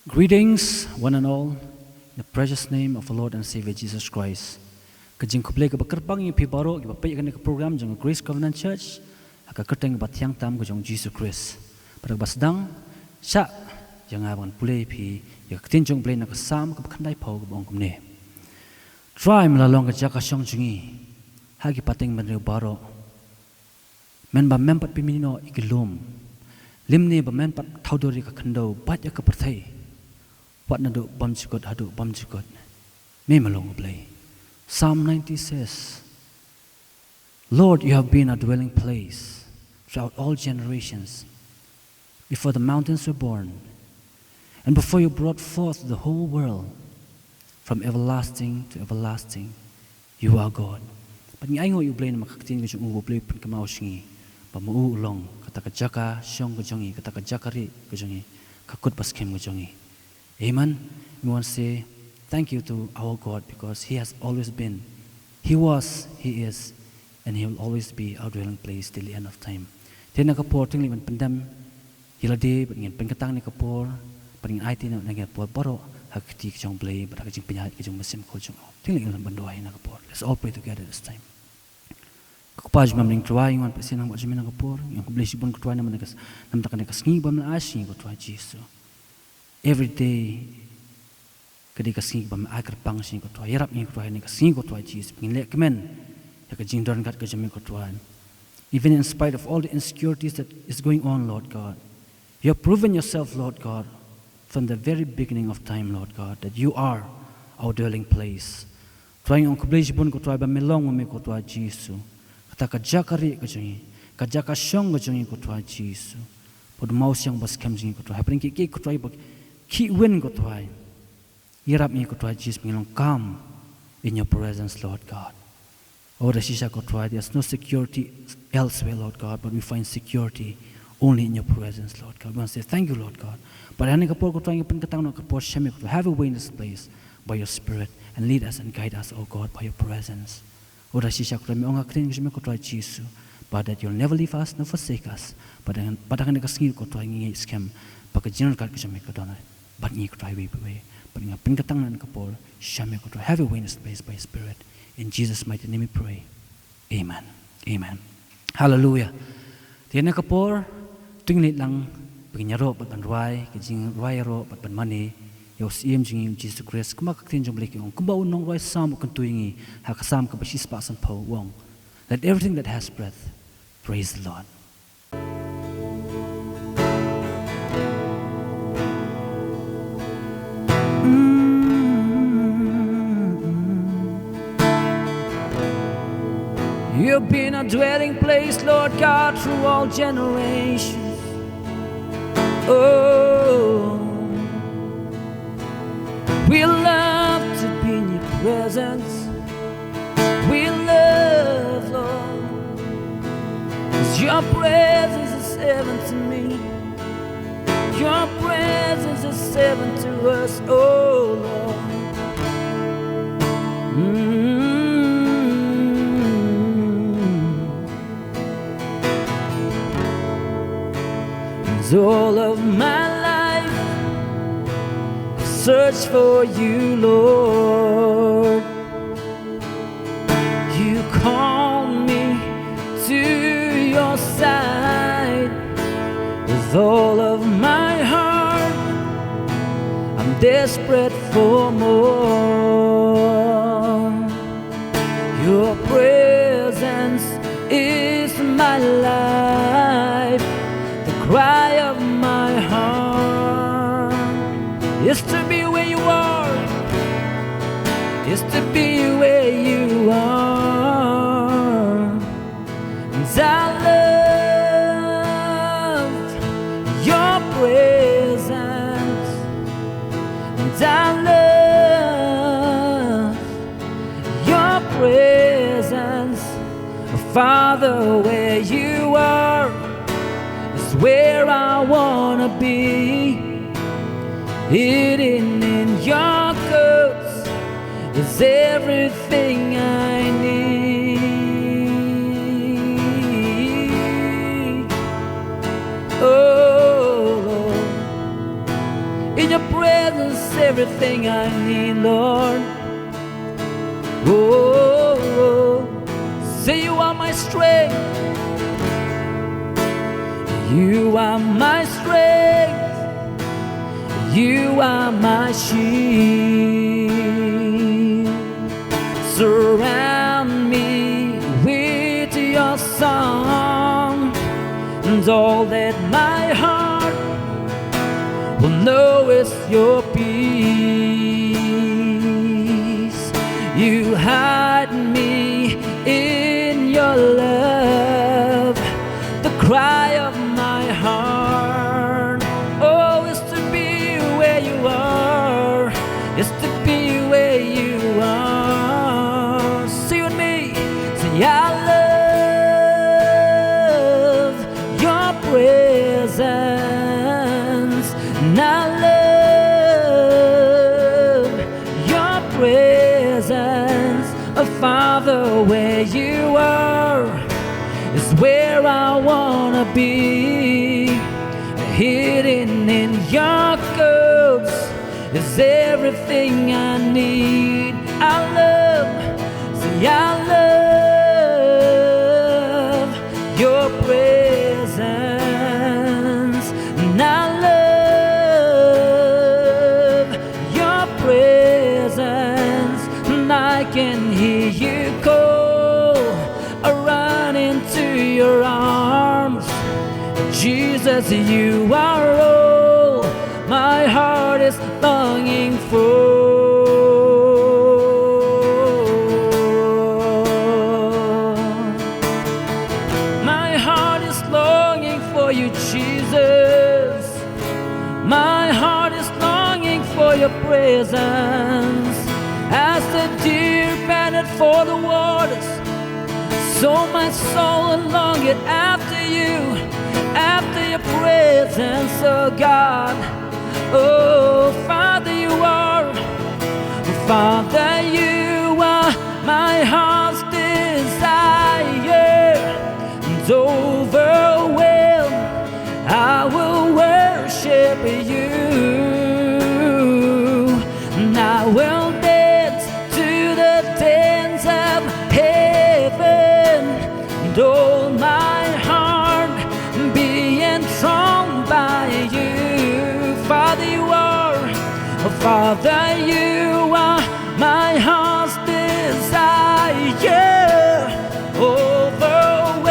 Greetings, one and all, in the precious name of our Lord and Savior Jesus Christ. Jingkhot ke bakerpang yang pibaro ke bapai kan ke program jang Grace Covenant Church, aka keteng batiang tam ke jang Jesus Christ. Pada basdang sya jang abang pulai pi ya ketin jang pulai nak sam ke kandai pau ke bong kumne. Try melalong ke jaka syong jungi, hagi pateng menriu baro. Men ba mempat pimino ikilum, limni ba mempat taudori ke kandau bat ya ke pertai. What na do bam chukot hadu bam chukot me malong play. Psalm 90 says, Lord, you have been a dwelling place throughout all generations, before the mountains were born, and before you brought forth the whole world. From everlasting to everlasting, you are God. But ngay ngo you play na makakatin ko yung play pun kamao singi, pamuulong kataka jaka syong ko jongi kataka jakari ko jongi kakut paskem ko jongi. Amen. We want to say thank you to our God because He has always been, He was, He is, and He will always be our dwelling place till the end of time. Then nakapor tingli man pandam hilade but ngin pengkatang ni kapor paring IT na ngin por baro hakti kjong play but hakjing pinyat kjong masim ko jong tingli man bandoy nakapor. Let's all pray together this time. Kapaj mamling try ngon pasin ang majmin nakapor yung bless ibon ko try naman nakas namtakan nakas ngi bam na ashi ko try Jesus. Every day, kadi kasing bam agar pangsing ko tuai, yarap ni ko tuai ni kasing ko tuai Jesus. Pingin lek kemen, ya kajing doran kat kajami ko tuai. Even in spite of all the insecurities that is going on, Lord God, you have proven yourself, Lord God, from the very beginning of time, Lord God, that you are our dwelling place. Tuai ang kublej bun ko tuai bam melong mo ko tuai Jesus. Kata kajakari kajami, kajaka syong kajami ko tuai Jesus. Pod maus yang bas kamjing ko tuai. Paling kiki ko tuai bag Ki win ko tuai. Yarap ni ko tuai Jesus pangilong come in your presence, Lord God. Oh, rasisha ko tuai. There's no security elsewhere, Lord God, but we find security only in your presence, Lord God. We want to say thank you, Lord God. But hani kapor ko tuai ngipin katang no kapor shami ko tuai. Have a way in this place by your Spirit and lead us and guide us, oh God, by your presence. Oh, rasisha ko tuai. Onga kring ko tuai Jesus. But that you'll never leave us, nor forsake us. But hani kasngil ko tuai ngi scam. Pagka general kat ko shami ko tuai. But you try way. But in a pinkatang and kapor, shame ko to have a way in this place by Spirit. In Jesus' mighty name we pray. Amen. Amen. Hallelujah. Tiyan na kapor, tinglit lang, pagnyaro, pat banruay, kajing ruayaro, pat banmani, yaw siyem jingim Jesus Christ, kumakaktin jong balik yung, kumbaon nong ruay sam o kantuyingi, hakasam ka basis pa san po, wong. Let everything that has breath, praise the Lord. You've been a dwelling place, Lord God, through all generations. Oh, we love to be in your presence. We love, Lord, 'cause your presence is heaven to me. Your presence is heaven to us, oh Lord. All of my life search for you, Lord. You call me to your side. With all of my heart, I'm desperate for more. Your presence is my life. Cry of my heart is to be where you are, is to be where you are. And I love your presence, and I love your presence, Father, where you are where I wanna be. Hidden in your coats is everything I need. Oh Lord, in your presence everything I need, Lord. Oh, say you are my strength. You are my strength. You are my shield. Surround me with your song, and all that my heart will know is your peace. You hide me in your love, the cry of my heart. Oh, is to be where you are, is to be where you are. See with me, say I love your presence, and I love your presence. Oh, Father, where you are is where I wanna be. Hidden in your coats is everything I need. I love, say I love your presence, and I love your presence, and I can hear you call. I run into your arms. Jesus, you are all my heart is longing for. My heart is longing for you, Jesus. My heart is longing for your presence. As the deer panted for the waters, so my soul longeth after you, after your presence, oh God. Oh, Father, you are, Father, you are my heart's desire, and overwhelmed I will worship you, and I will dance to the dance of heaven, and all my heart be enthroned by you. Father, you are, oh Father, you are my heart's desire. Overwhelmed,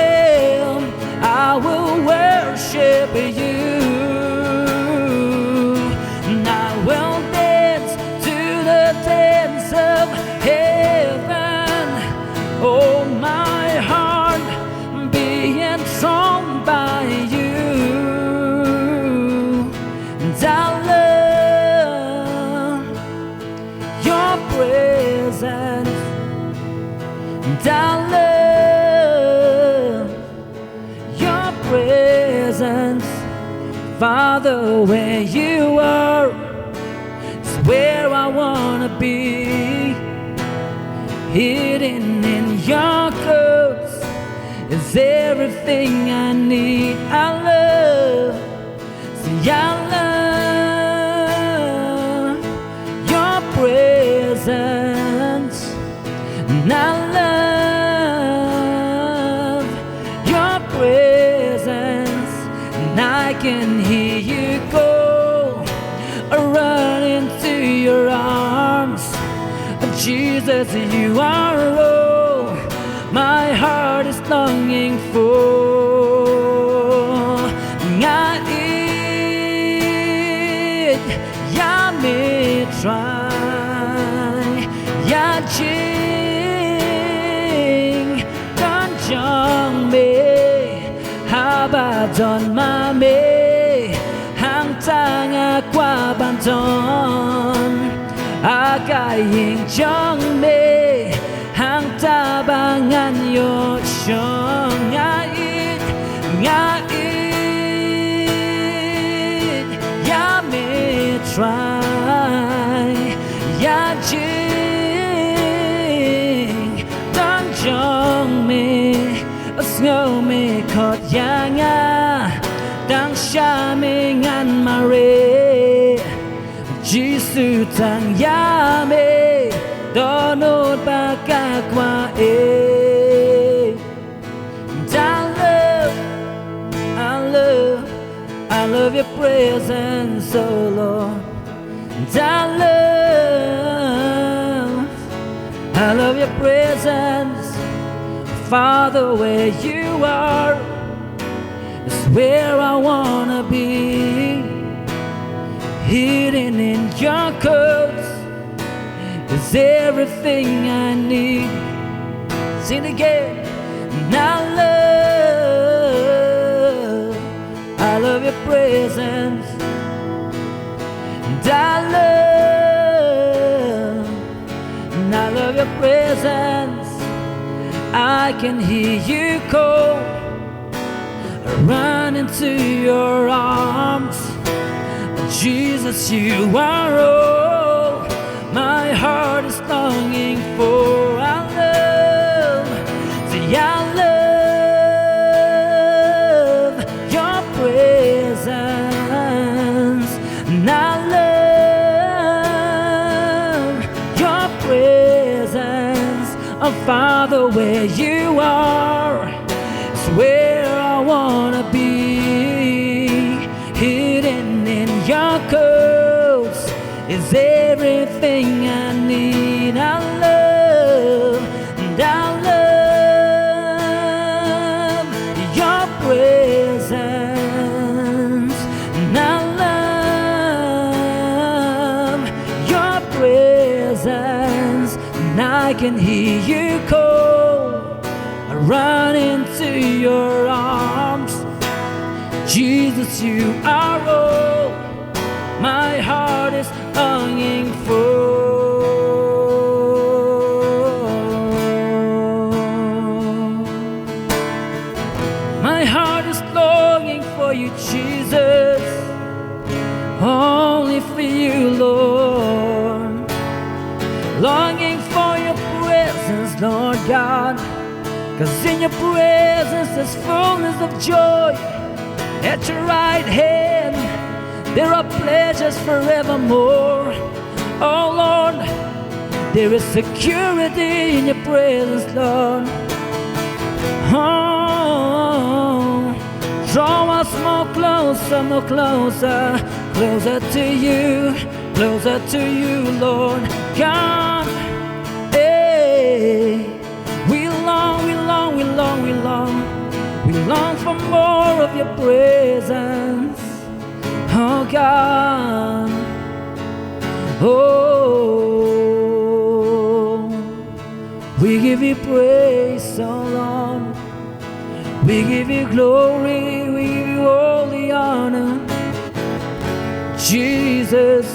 I will worship you, and I will dance to the dance of heaven. Oh, my heart be enthroned by you, and I love your presence, and I love your presence. Father, where you are is where I wanna be. Hidden in your coats is everything I need. I love, see, I love your presence, and I love your presence, and I can hear you go. I run into your arms. Jesus, you are all my heart is longing for. Ngait ya me try ya jing dan jong me ha ba don ma me hang tang a qua ban don Agaying jong me hang tabangan yo siyong ngait ya me try ya jing dan jong me snow me kot ya nga dang sha me ngan mare Jisu Tang Yame Donut Bakakwa I love your presence, oh Lord. I love your presence. Father, where you are is where I wanna be. Hidden in your coats is everything I need. Sing it again. And I love your presence. And I love your presence. I can hear you call. I run into your arms. Jesus, you are all my heart is longing for. I love your presence. And I love your presence. Oh, Father, where you are is where I wanna be. Hidden in your coats is everything I need. I love your presence. And I love your presence. And I can hear you call. I run into your arms. Jesus, you are all my heart is longing for. My heart is longing for you, Jesus. Only for you, Lord. Longing for your presence, Lord God. 'Cause in your presence there's fullness of joy. At your right hand there are pleasures forevermore. Oh Lord, there is security in your presence, Lord. Oh, draw us more closer, closer to you, Lord God. Hey, we long for more of your presence, oh God. Oh, we give you praise, oh Lord. We give you glory, we give you all the honor, Jesus.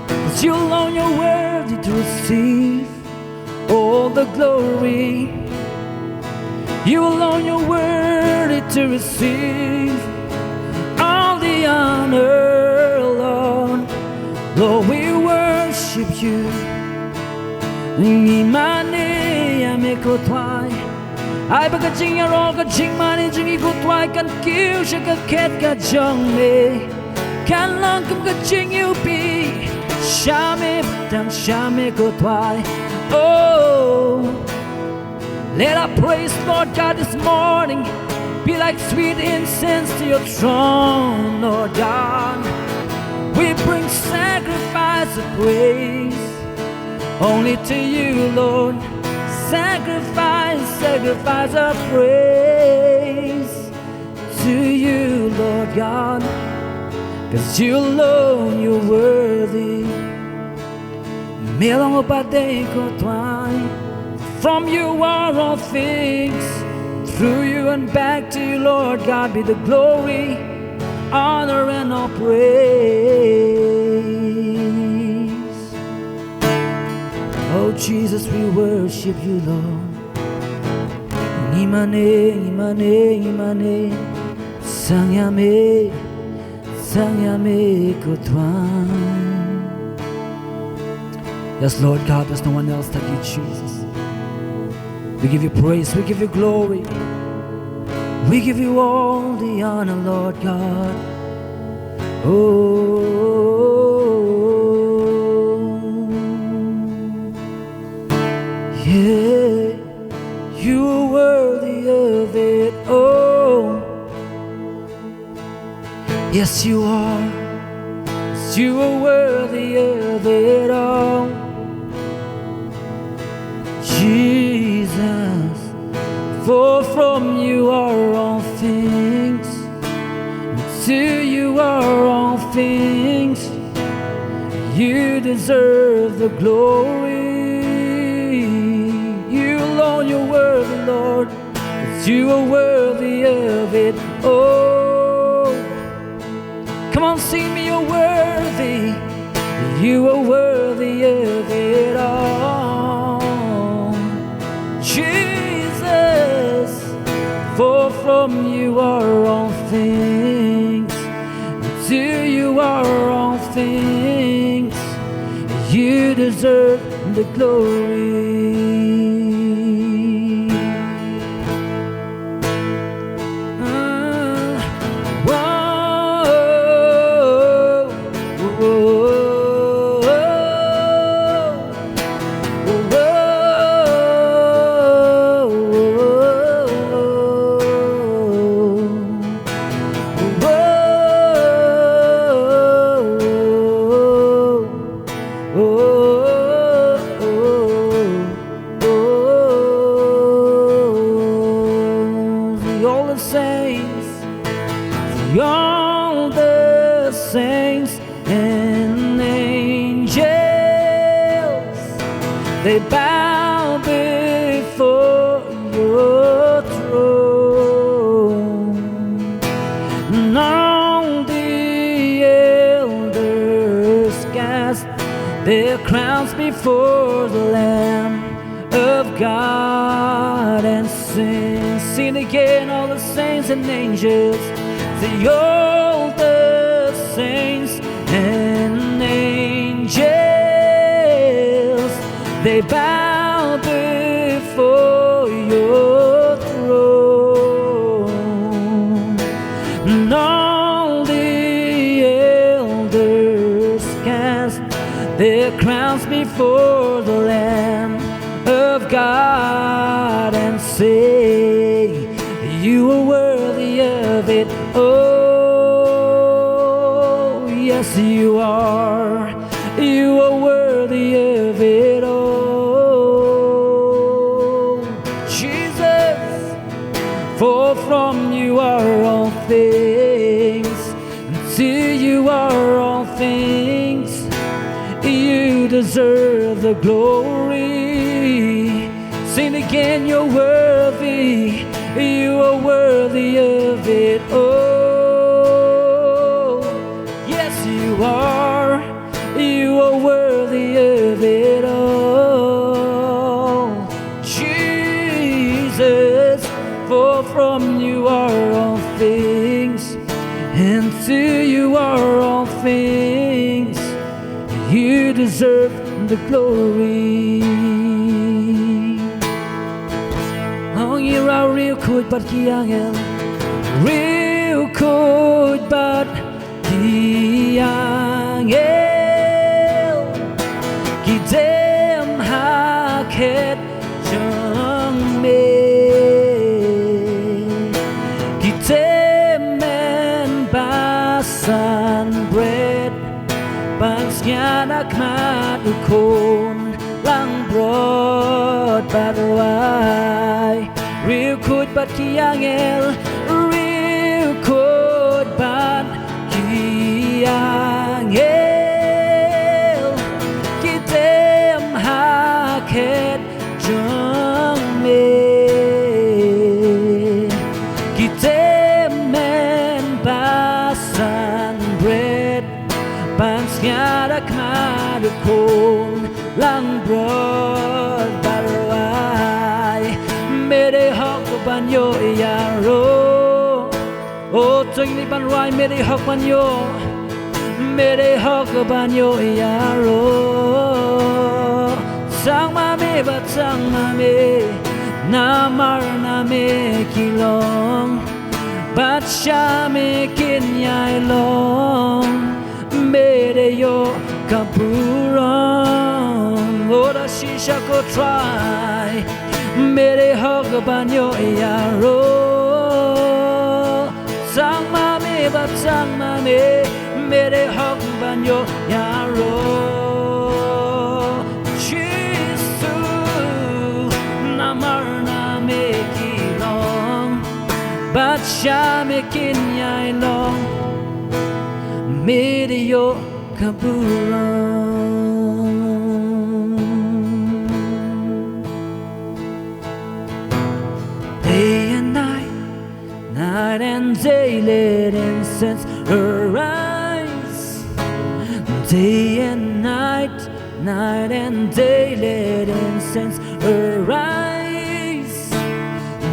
'Cause you alone you're worthy to receive all the glory. You alone you're worthy to receive all the honor, Lord. Lord, we worship you. Imane amekotwai. Ai baka jing ro ka jing mani jing ikotwai kan kiu shaka ket ka jong me. Kan long kum ka jing you be. Shame tam shame kotwai. Oh, let our praise, Lord God, this morning be like sweet incense to your throne, Lord God. We bring sacrifice of praise only to you, Lord. Sacrifice of praise to you, Lord God. 'Cause you alone, you're worthy. From you are all things, through you and back to you, Lord God, be the glory, honor, and all praise. Oh Jesus, we worship you, Lord. Imane, Sanyame kotwan. Yes, Lord God, there's no one else like you, Jesus. We give you praise, we give you glory, we give you all the honor, Lord God. Oh, You are worthy of it all. Yes, you are. Yes, you are worthy of it all. Jesus, for from you are all things, and to you are all things. You deserve the glory. You alone, you're worthy, Lord, 'cause you are worthy of it all. Come on, sing me, you're worthy. You are worthy of it all. Jesus, for from you are all things, and to you are all things. You deserve the glory. They bow before your throne, and all the elders cast their crowns before the Lamb of God and sing. Sing again, all the saints and angels, all the saints and angels. They bow before your throne, and all the elders cast their crowns before the Lamb of God and say, you are worthy of it. Oh, yes, you are. You are worthy of it all. For from you are all things, and to you are all things. You deserve the glory. Sing again, you're worthy. You are worthy of it all. Yes, you are. You are worthy of it all. Jesus, for from you are all things, and to you are all things. You deserve the glory. Oh, you're a real good but kiangel, real good but kiangel. Kidem haket jang me. San bread Bangsyanak madukon lang broad baruay. Real good but kiangel, real good but kiangel. Kitem haket jang me. Kitem men basan bread Bangsyanak madukon lang broad baruay. Mere hok banyo yaro. O tung ni banruay mere hok banyo. Mere hok banyo yaro. Sang mame bat sang mame. Namar name kilong. Bat siya me kinyay long. Mere yo kapurong. Ora shisha ko try. Mere hog banyo yaro sang mame bat sang mame mere hog banyo yaro Jisu namar na me kilong bat sha me kin yai long mere yo kabulong Night and day let incense arise. Day and night, night and day let incense arise.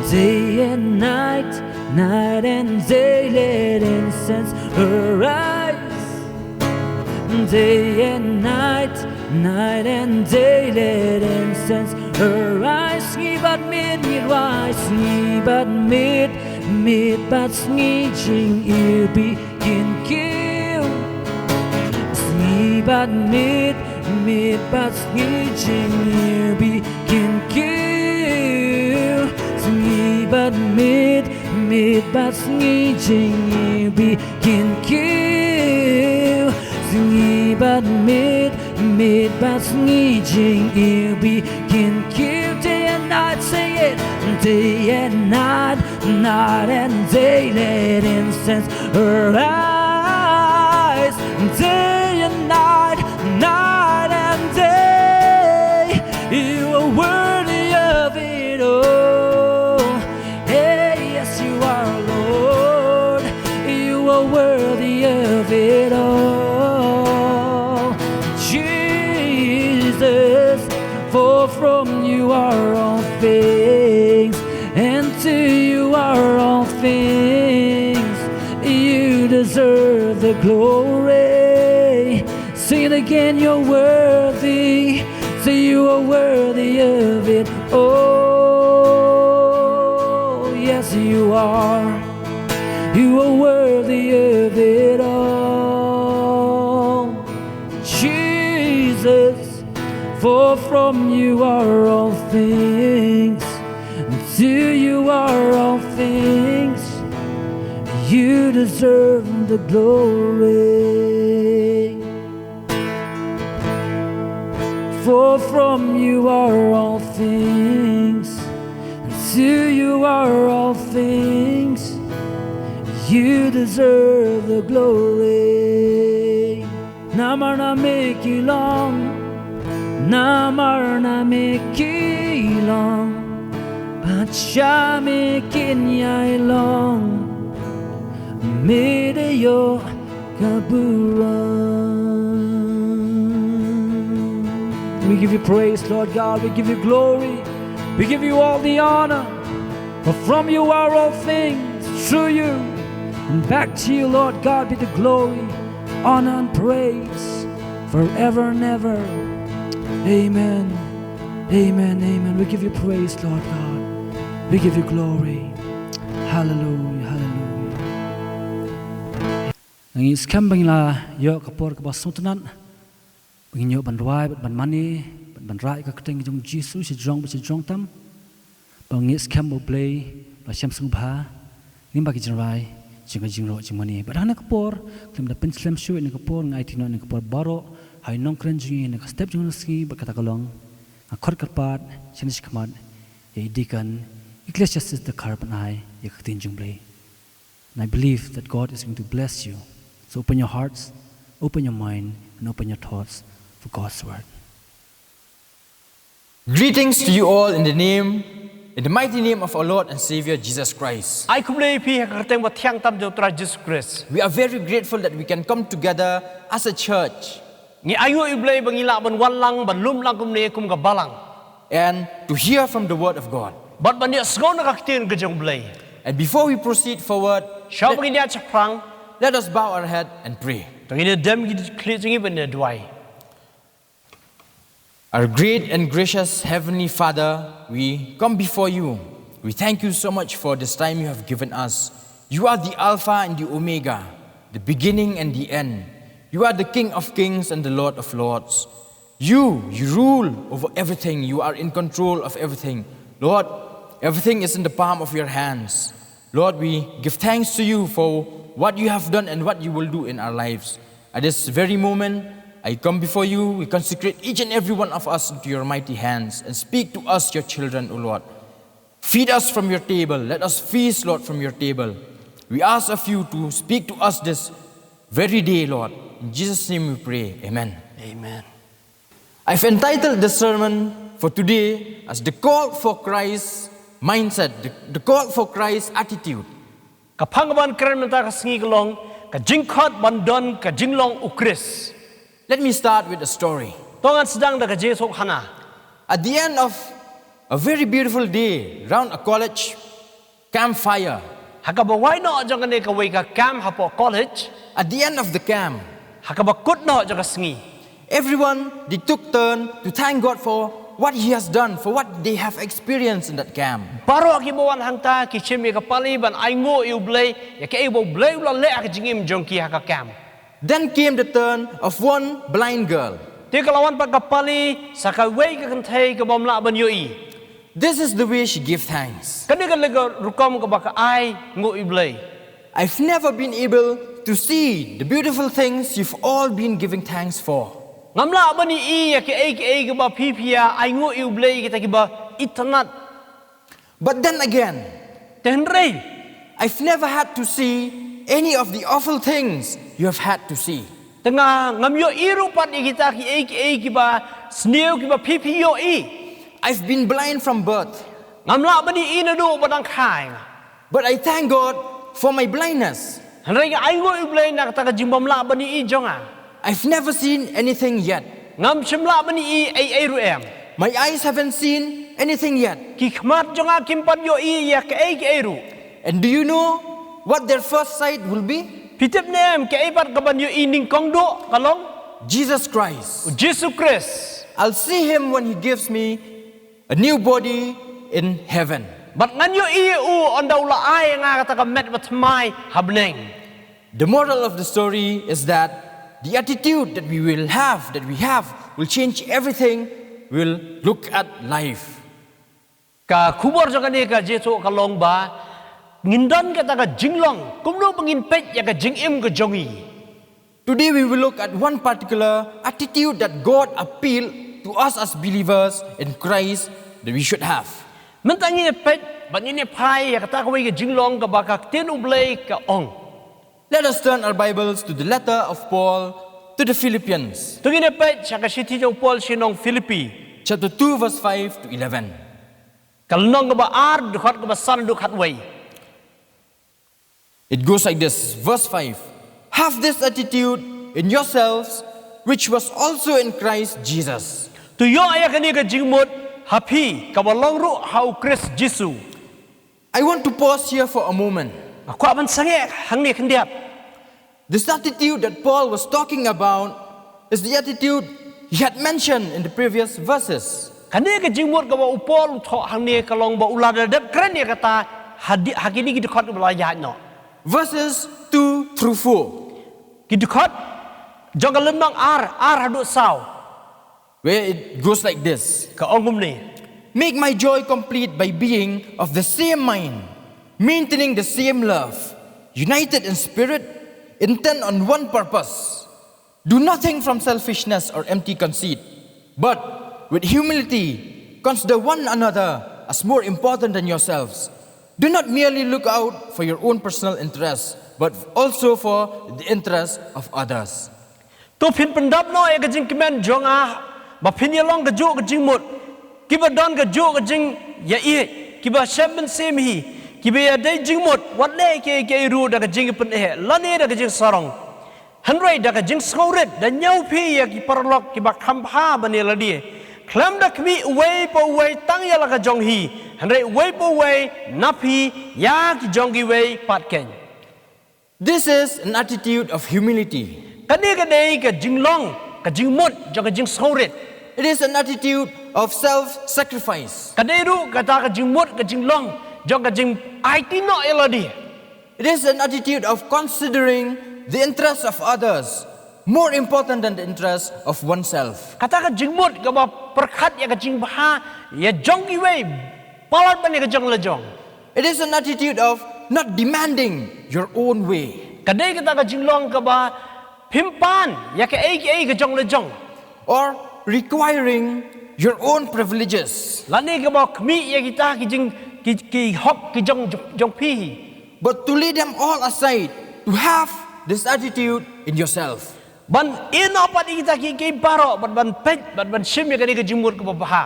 Day and night, night and day let incense arise. Day and night, night and day let incense arise. Ski but mid rise, ski but mid bat sngi jing you begin kill. Ski but mid bat sngi jing you begin kill. Ski but mid bat sngi jing you begin kill. Ski but mid bat sngi jing you begin kill. Day and night sing it. Day and night, night and day let incense arise. Day and night, night and day, you are worthy of it all. Hey, yes you are, Lord, you are worthy of it all. Jesus, for from you are all things, and to you are all things. You deserve the glory. Sing it again, you're worthy. Say you are worthy of it. Oh, yes you are. You are worthy of it all. Jesus, for from you are all things, and to you are all things. You deserve the glory. For from you are all things, and to you are all things. You deserve the glory. Namar na make you long, namar na make you long, but sha make yai long. Mede yo kaburan. We give you praise, Lord God. We give you glory. We give you all the honor. For from you are all things, through you, and back to you, Lord God, be the glory, honor, and praise forever and ever. Amen. Amen. Amen. We give you praise, Lord God. We give you glory. Hallelujah. Hallelujah. Ang iskam bangla yo kapor ka basutunan. Bangin yo banrai ban mani ban rai ka keteng jong Jesus si jong tam. Bang iskam mo play ba syam sung bha. Nim ba ki jrai jinga jingro jingmani. Ba hana kapor klim da penslam shu in kapor ngai tino in kapor baro hai nong kren jingi in ka step jong ski ba kata kalong. Akhor karpat chinis khamad ye Deacon Ecclesiastes Dkhar banai ye katin jong play. And I believe that God is going to bless you. So open your hearts, open your mind, and open your thoughts for God's word. Greetings to you all in the mighty name of our Lord and Savior Jesus Christ. I Jesus Christ. We are very grateful that we can come together as a church and to hear from the word of God. And before we proceed forward, let us bow our head and pray. Our great and gracious Heavenly Father, we come before you. We thank you so much for this time you have given us. You are the Alpha and the Omega, the beginning and the end. You are the King of Kings and the Lord of Lords. You rule over everything. You are in control of everything. Lord, everything is in the palm of your hands. Lord, we give thanks to you for what you have done and what you will do in our lives. At this very moment, I come before you, we consecrate each and every one of us into your mighty hands and speak to us, your children, O Lord. Feed us from your table. Let us feast, Lord, from your table. We ask of you to speak to us this very day, Lord. In Jesus' name we pray. Amen. Amen. I've entitled the sermon for today as the call for Christ mindset, the call for Christ attitude. Kapangaban keren menta ka Jinglong, ka Jingkhot bandon ka Jinglong u Khrist. Let me start with a story. Tongan sedang da ka Jesok hana. At the end of a very beautiful day, around a college campfire, Hakaba wai no jang ka ne ka wei ka camp hapo college. at the end of the camp, Hakaba kut no jang ka sngi. everyone, they took turn to thank God for what He has done, for what they have experienced in that camp. Baro aki bawan hangta ki chimi ka paliban ai ngo iu blay ya ka ibo blay ulan le ak jingim jong ki haka camp. Then came the turn of one blind girl. Ti kalawan pa ka pali sa ka wei ka kanthai ka bom Laban yo i. This is the way she gave thanks. Kani ka lega rukom ka baka ai ngo iu blay. I've never been able to see the beautiful things you've all been giving thanks for. Ngamla bani i ya ke ba pipia ai ngo iu blay kita ki ba itanat. But then again, Tenrei I've never had to see any of the awful things you have had to see. tengah ngamyo iru pat i kita ki ba sniu ki ba pipio i. I've been blind from birth, Ngamla bani i na do badang khai. but I thank God for my blindness. Henrei ka ai ngo iu blay na kata ka jimbam la bani i jonga. I've never seen anything yet. Ngam shimla bani i ai ru em. My eyes haven't seen anything yet. Ki khmat jonga kimpan yo i ya ke ru. And do you know what their first sight will be? Pitep nem ke pat ka ban yo i ning kong do kalong. Jesus Christ. Jesus Christ. I'll see Him when He gives me a new body in heaven. Bat ngan yo i u on daw la ai nga kata ka met bat mai habneng. The moral of the story is that the attitude that we have, will change everything. We'll look at life. Ka khubor jonga ni ka Jesu ka long ba ngindon kata ka Jinglong kumno pangin pet ya ka jingim ka jongi. Today we will look at one particular attitude that God appealed to us as believers in Christ that we should have. Mentangi pet bangin pai ya kata ka wei ka Jinglong ka ba ka tin ublay ka ong. Let us turn our Bibles to the letter of Paul to the Philippians, Tungin pet sa ka city jong Paul sinong Philippi. chapter 2, verse 5 to 11. Kalnong ka ba ar dukhat ka ba san dukhat wei. It goes like this, verse 5. Have this attitude in yourselves, which was also in Christ Jesus. Tuyo aya kani ka jingmot happy ka walong ru how Khrist Jesu. I want to pause here for a moment. Ako aban sange hang ni kendiap. This attitude that Paul was talking about is the attitude he had mentioned in the previous verses. Kani ka jingmot ka ba upol tho hang ni ka long ba ulada dep kren ni kata hakini ki dukhat ba ya no. Verses 2 through 4, Ki dukhat jong ka lemnong ar hadu saw where it goes like this. ka ongum ni. Make my joy complete by being of the same mind, maintaining the same love, united in spirit, intent on one purpose. Do nothing from selfishness or empty conceit, but with humility consider one another as more important than yourselves. Do not merely look out for your own personal interests, but also for the interests of others. Tu phin pendap no e ka jing kimen jonga ba phin yalong ka jo ka jingmot. Ki ba don ka jo ka jing ya i ki ba shemen sem hi ki ba ya dai jingmot wat le ke ru da ka jing pen he la ne da ka jing sarong. Hanrei da ka jing skauret da nyau phi ya ki parlok ki ba khampha ba ne la die. Klam da kmi wei po wei tang ya la ka jong hi. Hanrei wei po wei napi ya ki jong gi wei pat ken. This is an attitude of humility. Kani ka dei ka jinglong ka jingmot jo ka jing skauret. It is an attitude of self-sacrifice. Kaderu kata ka jingmot ka jinglong jong ka jing IT no eladi. It is an attitude of considering the interests of others more important than the interests of oneself. Kata ka jingmot ka ba perkhat ya ka jing baha ya jong ki wei palat ban ka jong la jong. It is an attitude of not demanding your own way Kadai kita ka jinglong ka ba pimpan ya ka ai ka jong la jong. or requiring your own privileges, Lani ka ba kmi ya kita ki hop ki jong pi. but to lay them all aside, to have this attitude in yourself. Ban ino pa di kita ki baro ban pet ban shim ya ka ni ka jimur ka ba.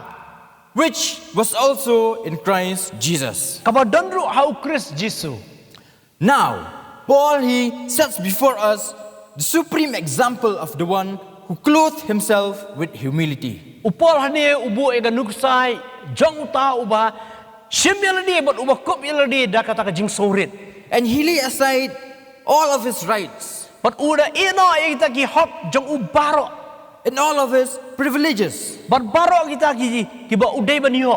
Which was also in Christ Jesus. Ka ba donru how Khrist Jesus. Now, Paul he sets before us the supreme example of the one who clothed himself with humility. Upol hani ubu e ganuksai jong ta uba shim ya di but uba kop ya di da kata ka jing sorit. And he laid aside all of his rights But uda ino e kita ki hop jong ubaro. and all of his privileges But baro kita ki ba udai ban yo.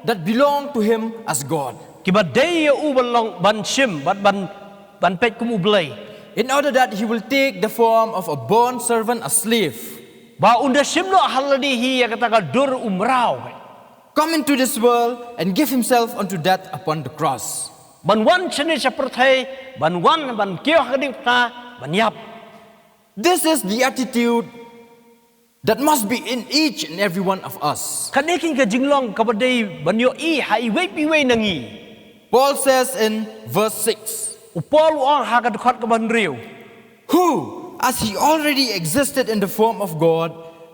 that belong to him as God, Ki ba dai ya u ban ban shim ban pet kum ublai. in order that he will take the form of a bond servant, a slave, Ba unda shim no haladi hi ya kata ka dur umrau. come into this world and give himself unto death upon the cross. Ban wan chene chaperthai ban wan ban kyo hadik ka ban yap. This is the attitude that must be in each and every one of us. Kanekin ka jinglong ka ba dai ban yo I hai we pi we nangi. Paul says in verse 6, Upol ong ha ka dkhot ka ban riu. who, as he already existed in the form of God,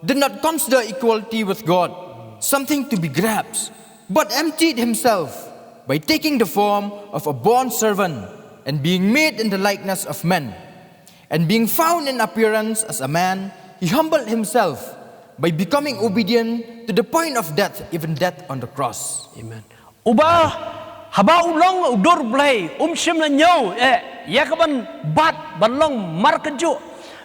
did not consider equality with God something to be grasped, but emptied himself by taking the form of a bond servant and being made in the likeness of men. And being found in appearance as a man, he humbled himself by becoming obedient to the point of death, even death on the cross. Amen. Uba haba ulong udur blai shim na nyo ya ka ban bat ban long mar ka ju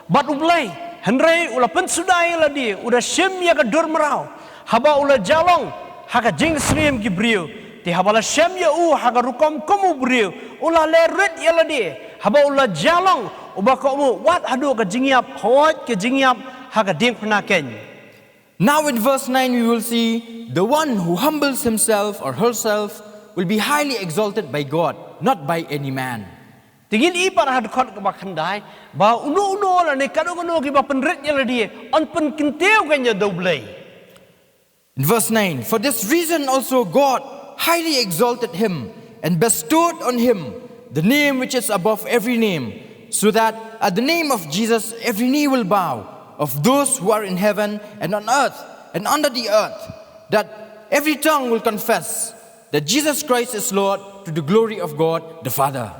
bat ublai henrei ula pen sudai la di uda shim ya ka dur marau haba ula jalong ha ka jing srim ki brio ti haba la shim ya u ha ka rukom komu brio ula le red ya la di haba ula jalong uba ko mu wat hadu ka jingyap hot ka jingyap ha ka ding pna ken. Now in verse 9 we will see the one who humbles himself or herself will be highly exalted by God, not by any man. Tingin I para had khot ka bakhandai ba uno la ne kanu ki ba penret ya ladi on pen kinteu kan ya doblei. In verse 9, for this reason also God highly exalted him and bestowed on him the name which is above every name, so that at the name of Jesus every knee will bow, of those who are in heaven and on earth and under the earth, that every tongue will confess that Jesus Christ is Lord, to the glory of God the Father.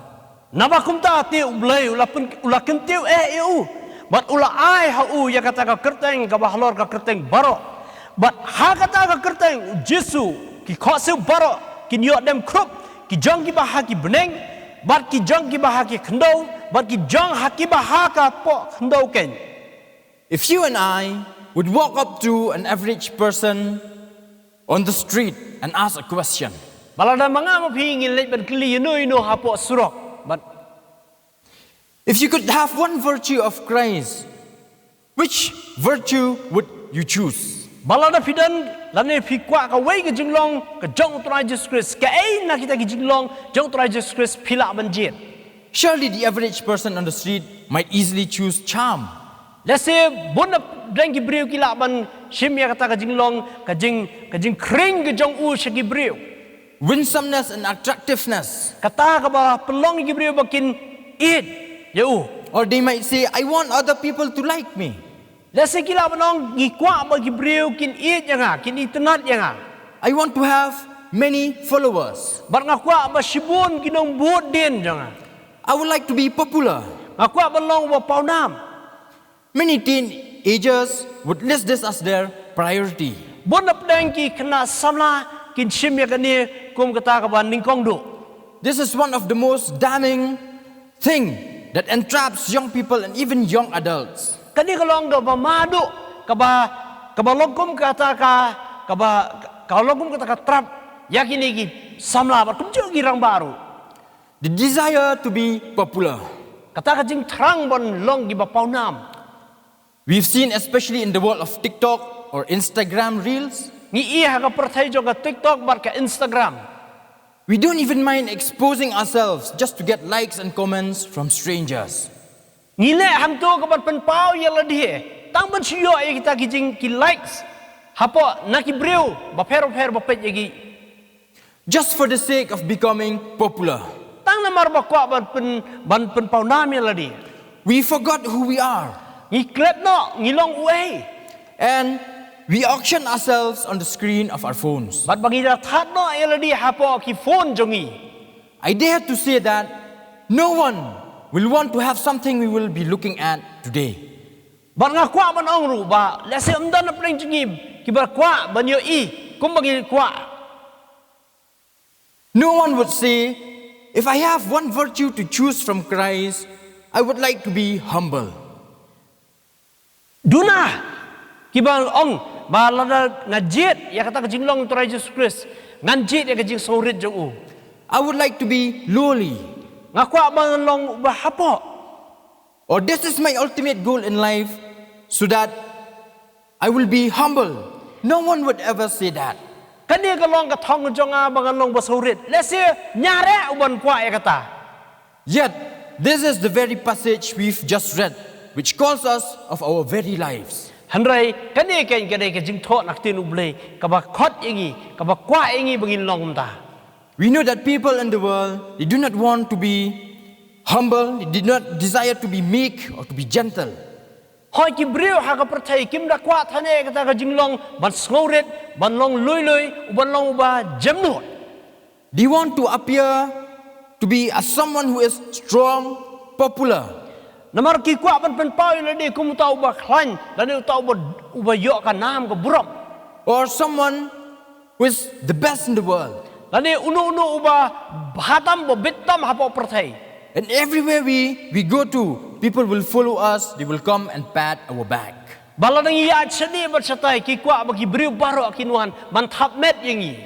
Nabakumta ti ublei ula kinteu eu but ula ai ha u ya kata ka kerteng ka bahlor ka kerteng baro but ha kata ka kerteng Jesu ki khosu baro ki nyot dem krup ki jong ki baha ki beneng but ki jong ki baha ki khendau but ki jong ha ki baha ka po khendau ken. If you and I would walk up to an average person on the street and ask a question, Balada mga mapingin late ban kli no ha po surok but if you could have one virtue of Christ, which virtue would you choose? balada fidan lane phi kwa ka wei ka jinglong ka jong trai Jesus Christ ka ai na kita ki jinglong jong trai Jesus Christ phila banjit. Surely the average person on the street might easily choose charm. Let's say bon dang ki briu ki Laban shim ya kata ka jinglong ka jing kring ka jong u shi ki briu Winsomeness and attractiveness. kata ka ba pelong ki briu bakin it ya u. Or they might say, I want other people to like me. Let's say ki Laban ong gi kwa ba ki briu kin it ya nga kin itnat ya nga I want to have many followers. bar nga kwa ba shibun kinong buot din ya nga I would like to be popular. nga kwa ba long ba pau nam. Many teenagers would list this as their priority. Bon dang ki kena samla kin shim ya kani kum kata ka ba ningkong do. This is one of the most damning thing that entraps young people and even young adults. Kani kalong do ba madu ka ba logkum kata ka ba logkum kata ka trap yakini ki samla ba kum gi rang baru. The desire to be popular. Kata ka jing thrang bon long gi ba pau nam. We've seen, especially in the world of TikTok or Instagram Reels, Ni iya ka perthai jo ka TikTok bar ka Instagram. We don't even mind exposing ourselves just to get likes and comments from strangers. Ngile ham tu kabat penpau yala dia. Tang ban siyo ay kita kijing ki likes. Hapo nakibriu baper bapet yagi. Just for the sake of becoming popular. Tang namar bakwa ban penpau nam yala dia. We forgot who we are. Ngi klep no ngilong uai. And we auction ourselves on the screen of our phones. Bat bagi dah that no yala dia hapo ki phone jongi. I dare to say that no one will want to have something we will be looking at today. Bat ngakwa ban ong ru ba lese umdan na pring jingim ki bar kwa ban yo I kum bagi kwa. No one would say, if I have one virtue to choose from Christ, I would like to be humble. Duna kibang ong ba lada ngajit ya kata Jinglong tu Jesus Khrist nganjit ya kajing sorit jong u. I would like to be lowly. Ngakwa bang long ba hapo. Or this is my ultimate goal in life, so that I will be humble. No one would ever say that. Kani ka long ka thong jong a bang long ba sorit. Lese nyare uban kwa ya kata. Yet, this is the very passage we've just read, which calls us of our very lives. Handrai kani ka Jingkhot nak tin ublei ka ba khot ingi ka ba kwa ingi bangin long ta. We know that people in the world, they do not want to be humble, they do not desire to be meek or to be gentle. Hoi ki briu ha ka perthai kim da kwa thane kata ka Jinglong ban sngouret ban long lui uban long ba jamnot. They want to appear to be as someone who is strong, popular. Namar ki kwa ban penpau la di kum tau ba khlan la di tau ba yo ka nam ka buram. Or someone who is the best in the world. La di unu uba bhatam ba bitam hapo perthai. And everywhere we go to, people will follow us, they will come and pat our back. Bala nang iya chadi ba chatai ki kwa ba ki briu baro kinwan ban thap met yingi.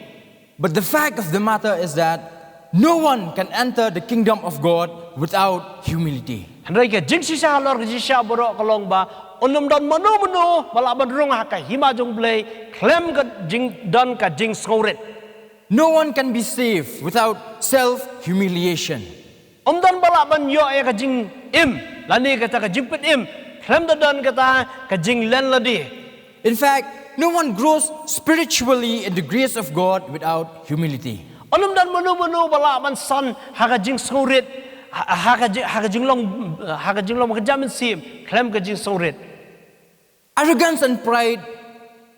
But the fact of the matter is that no one can enter the kingdom of God without humility. Handai ka jing sisa lor ka sisa baro kalong ba onum don mano bala ban rong ha ka hima jong blei klem ka jing don ka jing sngouret. No one can be saved without self-humiliation. Dan bala ban yo ya ka jing im lani kata ka jing pet im klem da don kata ka jing len ladi. In fact, no one grows spiritually in the grace of God without humility. Onum dan mano bala ban san ha ka jing sngouret ha ka jinglong ka jamin sim klem ka jing sngouret. Arrogance and pride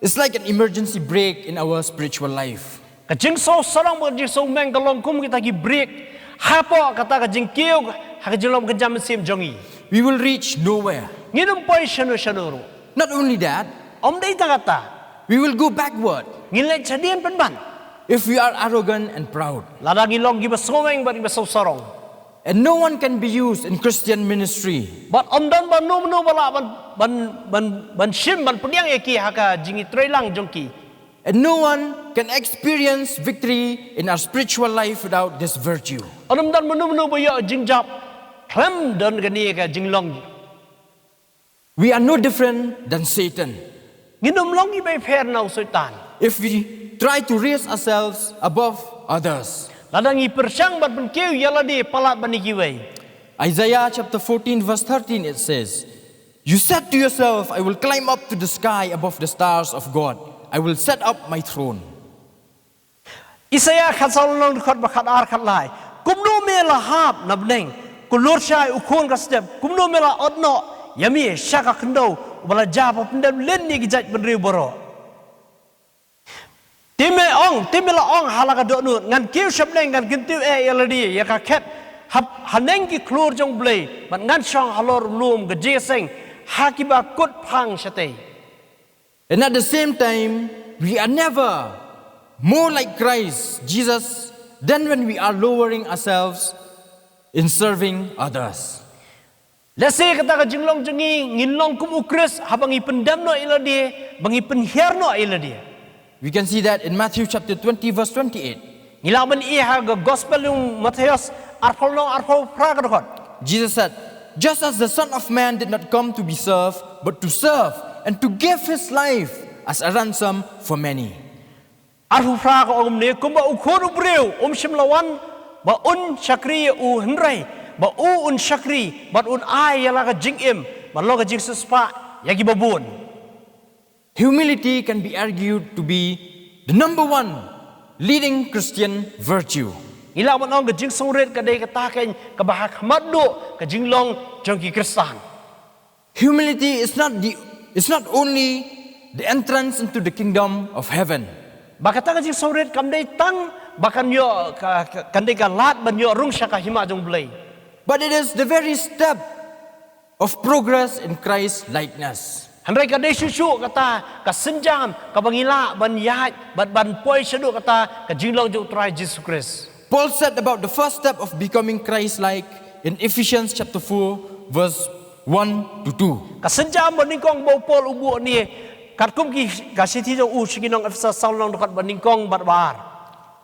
is like an emergency brake in our spiritual life. Ka jing so sarang ba jing so meng kalong kum kita ki break hapo kata ka jing kiu ha ka jinglong ka jamin sim jongi. We will reach nowhere. Nginum poi shanu. Not only that, Dei ta kata we will go backward ngilai chadian penban. if we are arrogant and proud. Lada ngilong giba someng ba giba so sarong. And no one can be used in Christian ministry. But dan ban no bala ban shim ban punyang eki ha ka jingi trailang jongki. And no one can experience victory in our spiritual life without this virtue. Dan manu ba yo jingjap klem dan gani ka jinglong. We are no different than Satan. Nginum long gi bay pher nau setan. If we try to raise ourselves above others. Ladang i persang ban pen kiu yala di palat ban ikiwei. Isaiah chapter 14 verse 13 it says, "You said to yourself, I will climb up to the sky above the stars of God. I will set up my throne." Isaiah khatsal long khot ba khat ar khat lai. Kumno mela hap nabneng. Kulur shai ukon ka step. Kumno mela odno yami shaka khndo bala japa pendam len ni gijat benriu boro. Timela ong halaka do nu ngan kiu sabneng ngan kintiu yaladi ya ka khet haneng ki klur jong blei ban ngan shong halor lum ga jeseng hakiba kut phang shate. And at the same time, we are never more like Christ Jesus than when we are lowering ourselves in serving others. Lese kata ka jinglong jengi nginlong kum ukris habangi pendam no iladi bangi penhiar no iladi. We can see that in Matthew chapter 20 verse 28. Ngilaban iha ga gospel yung Matthias arpol pra ka dokot. Jesus said, "Just as the Son of Man did not come to be served, but to serve and to give his life as a ransom for many." Arhu fra ka ne kumba ukhoru breu shimlawan ba un shakri u henrai ba un shakri ba un ai yala ka jingim ba lo ka jing spa yagi babun. Humility can be argued to be the number one leading Christian virtue. Ila man ang ka jing songret ka dai ka taken ka bahak maddo ka jinglong jong ki Kristan. Humility is not only the entrance into the kingdom of heaven. Bakata ka jing songret kam dai tang bakan yo kan dai ka lat ban yo rung sya ka hima jong blai. But it is the very step of progress in Christ's likeness. Handrai ka dai susu kata ka senjam ka bangila ban yat ban poi sedu kata ka jinglong jong try Jesus Christ. Paul said about the first step of becoming Christ-like in Ephesians chapter 4 verse 1 to 2. Ka senjam ban ningkong bo Paul ubu ni kat kum ki ka sithi jong siginong Efesus saulong dekat ban ningkong bar.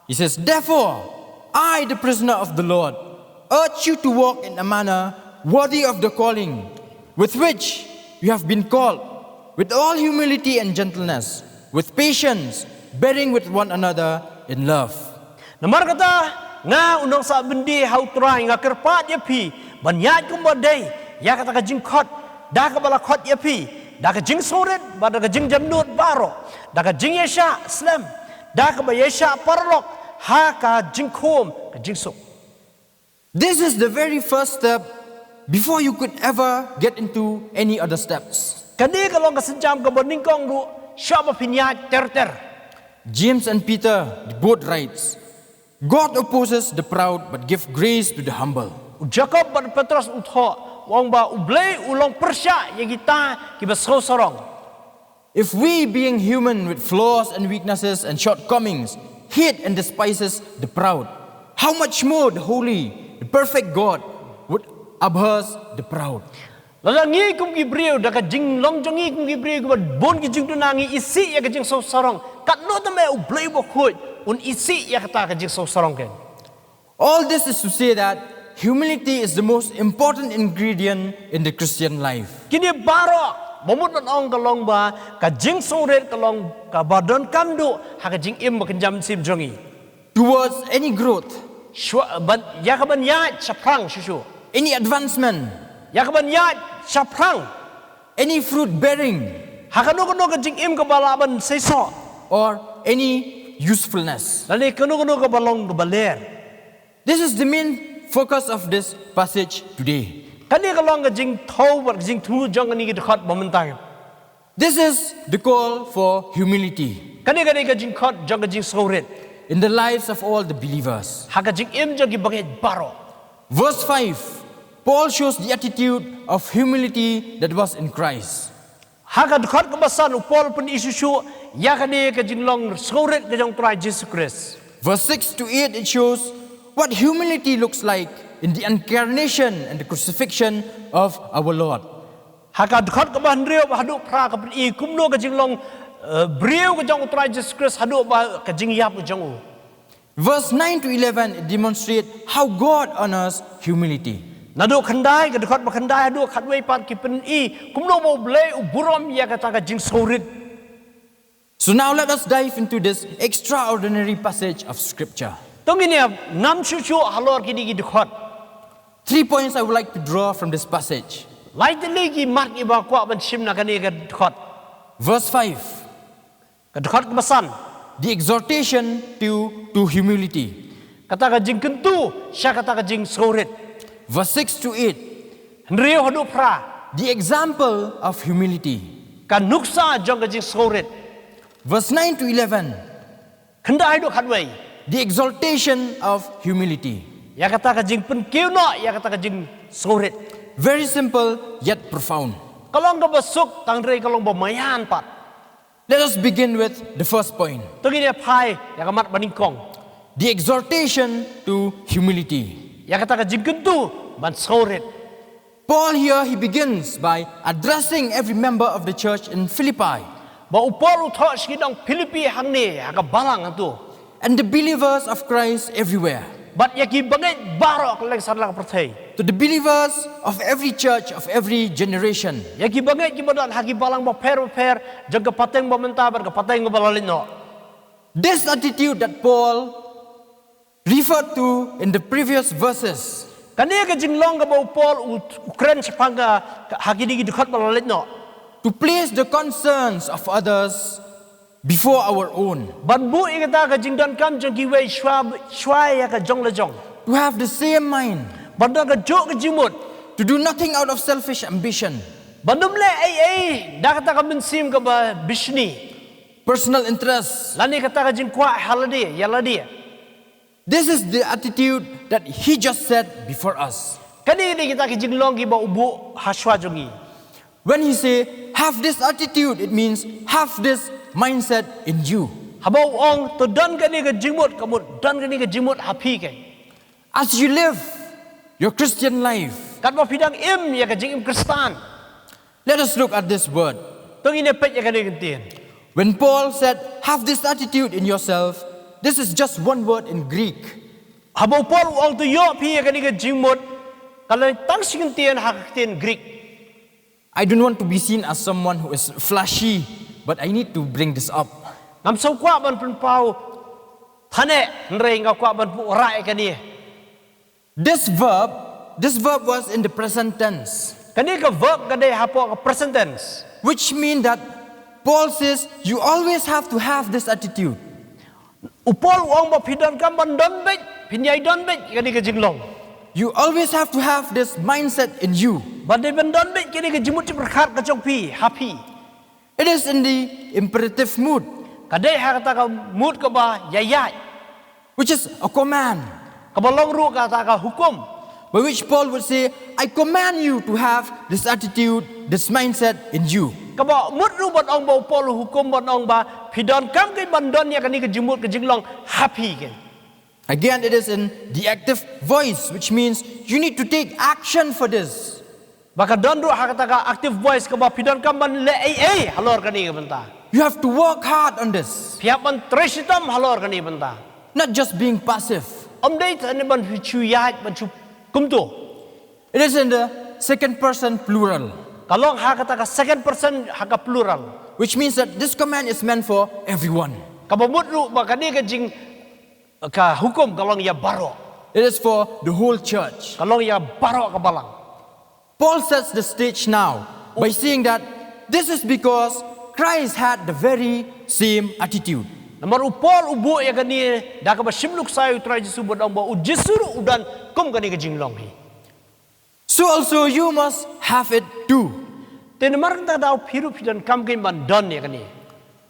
He says, "Therefore, I, the prisoner of the Lord, urge you to walk in a manner worthy of the calling with which you have been called, with all humility and gentleness, with patience, bearing with one another in love." Namar kata nga unong sa bendi hau try nga kerpat ya pi banyat kum badai ya kata ka jingkhot da ka bala khot ya pi da ka jing soret ba da ka jing jamnut baro da ka jing yesha slam da ka ba yesha parlok ha ka jingkhom ka jingsuk. This is the very first step before you could ever get into any other steps. Kani kalong ka senjam ka baningkong ru sya ba pinyat ter. James and Peter both writes, "God opposes the proud but gives grace to the humble." Jacob ban Petrus utho wong ba ublei ulong persya ya kita ki ba sorong. If we, being human with flaws and weaknesses and shortcomings, hate and despises the proud, how much more the holy, the perfect God would abhor the proud. Lalangi kum gibriu da ka jinglong jongi kum gibriu ba bon ki jing tunangi isi ya ka jing sorong kat no ta me ublei bo khoi un isi ya kata ka jing sorong ken. All this is to say that humility is the most important ingredient in the Christian life. Kini baro momut non ong kalong ba ka jing soret kalong ka badon kamdu ha ka jing im ba kenjam sim jongi. Towards any growth, Shwa ban ya ka ban ya chaprang shusu. any advancement, Ya ka ban ya chaprang any fruit bearing, ha ka no ka jing im ka balaban seiso. or any usefulness. Lali ka no ka balong ka baler. This is the main focus of this passage today. Kani kalong ka jing thau ba jing thu jong ni ki dekat momentang. This is the call for humility Kani ka jing khot jong ka jing soret. in the lives of all the believers. Ha ka jing im jong ki bangai baro. Verse 5, Paul shows the attitude of humility that was in Christ. Haka dekat kebasan upol pun isusu ya kani ke jinglong soret ke jong try Jesus Christ. Verse 6 to 8, it shows what humility looks like in the incarnation and the crucifixion of our Lord. Haka dekat kebahan riu hadu pra ke pun I kumno ke jinglong briu ke jong try Jesus Christ hadu ba ke jing yap ke jong u. Verse 9 to 11, it demonstrates how God honors humility. Nadu khandai ke dekat ba khandai hadu khatwei pat ki pun I kumno bo blei u burom ya kata ke jing soret. So now let us dive into this extraordinary passage of Scripture. Tongini nam chuchu halor ki di dekat. 3 points I would like to draw from this passage. Lai te legi mat I ba kwa ban sim na kani ke dekat. Verse 5, Ke dekat kebasan the exhortation to humility. kata ke jing kentu sya kata ke jing soret. Verse 6 to 8, Riu hadu pra the example of humility. kan nuksa jong ke jing soret. Verse 9 to 11, Khandai do khatwei the exaltation of humility. ya kata ka jing pen kiu no ya kata ka jing soret. Very simple yet profound. Kalong ka basuk tang rei kalong bamayan pat. Let us begin with the first point, Tungi dia pai ya kamat baningkong. the exhortation to humility. Ya kata ka jing kentu ban soret. Paul here, he begins by addressing every member of the church in Philippi Ba upol utho skidong Filipi hang ni ha ka balang tu. and the believers of Christ everywhere. Bat ya ki bangai barok leng sarlang perthai. To the believers of every church, of every generation. Ya ki bangai ki badan ha ki balang ba per jang ka pateng ba menta bar ka pateng ba lalin no. This attitude that Paul referred to in the previous verses Kani ka Jinglong ka ba Paul Ukraine sa panga hakini Dkhar malalit no. to place the concerns of others before our own, Ban bu ikata ka Jingdan kam jong ki wei shwa ya ka jong la jong. to have the same mind, Ban da ka jo ka jimut. to do nothing out of selfish ambition, Bandum le ai da kata ka minsim ka ba bishni. personal interests. Lani kata ka jing kwa haladi yaladi. This is the attitude that he just said before us. Kani ni kita ki Jinglong ki ba ubu haswa jongi. When he say, have this attitude, it means have this mindset in you. Habau ong to dan kani ka jimut kamut dan kani ka jimut happy ke. As you live your Christian life, Kat ba pidang im ya ka jing im Kristan. let us look at this word. Tung ine pet ya kani kentin. When Paul said, have this attitude in yourself, this is just one word in Greek. Habau Paul ong to yo pi ya kani ka jimut. Kalau tang singentin haktin Greek. I don't want to be seen as someone who is flashy, but I need to bring this up. Ngam sau kwa ban pun pau thane nrei ngau kwa ban pu rai kani. This verb was in the present tense, Kani ka verb kade hapo ka present tense. which means that Paul says you always have to have this attitude. Upol ong ba pidan kam ban don bet pinyai don bet kani ka Jinglong. You always have to have this mindset in you. Ban de ban don bet kani ka jimut ci berkat ka chong pi happy. It is in the imperative mood, Kade ha kata ka mood ka ba yayai. which is a command, Ka balong ru kata ka hukum. by which Paul would say, I command you to have this attitude, this mindset in you. Ka ba mut ru ban ong ba upol hukum ban ong ba pidan kam kai ban don ya kani ka jimut ka Jinglong happy ke. Again, it is in the active voice, which means you need to take action for this. Baka don ru ha kata ka active voice ka ba pidan kam ban le ai halor kani ka banta. You have to work hard on this, Pihak ban tresitam halor kani banta. not just being passive. Om dei tane ban chu yat ban chu kumtu. It is in the second person plural, Kalong ha kata ka second person ha ka plural. which means that this command is meant for everyone. Ka ba mut ru ba kani ka jing ka hukum kalong ya baro. It is for the whole church. Kalong ya baro ka balang. Paul sets the stage now by saying that this is because Christ had the very same attitude. Namar upol ubu ya kani da ka ba simluk sayu trai Jesu bodong ba ujisuru udan kum kani ka Jinglong hi. So also you must have it too. Ten mar ta daw phiru phidan kam kin ban don ya kani.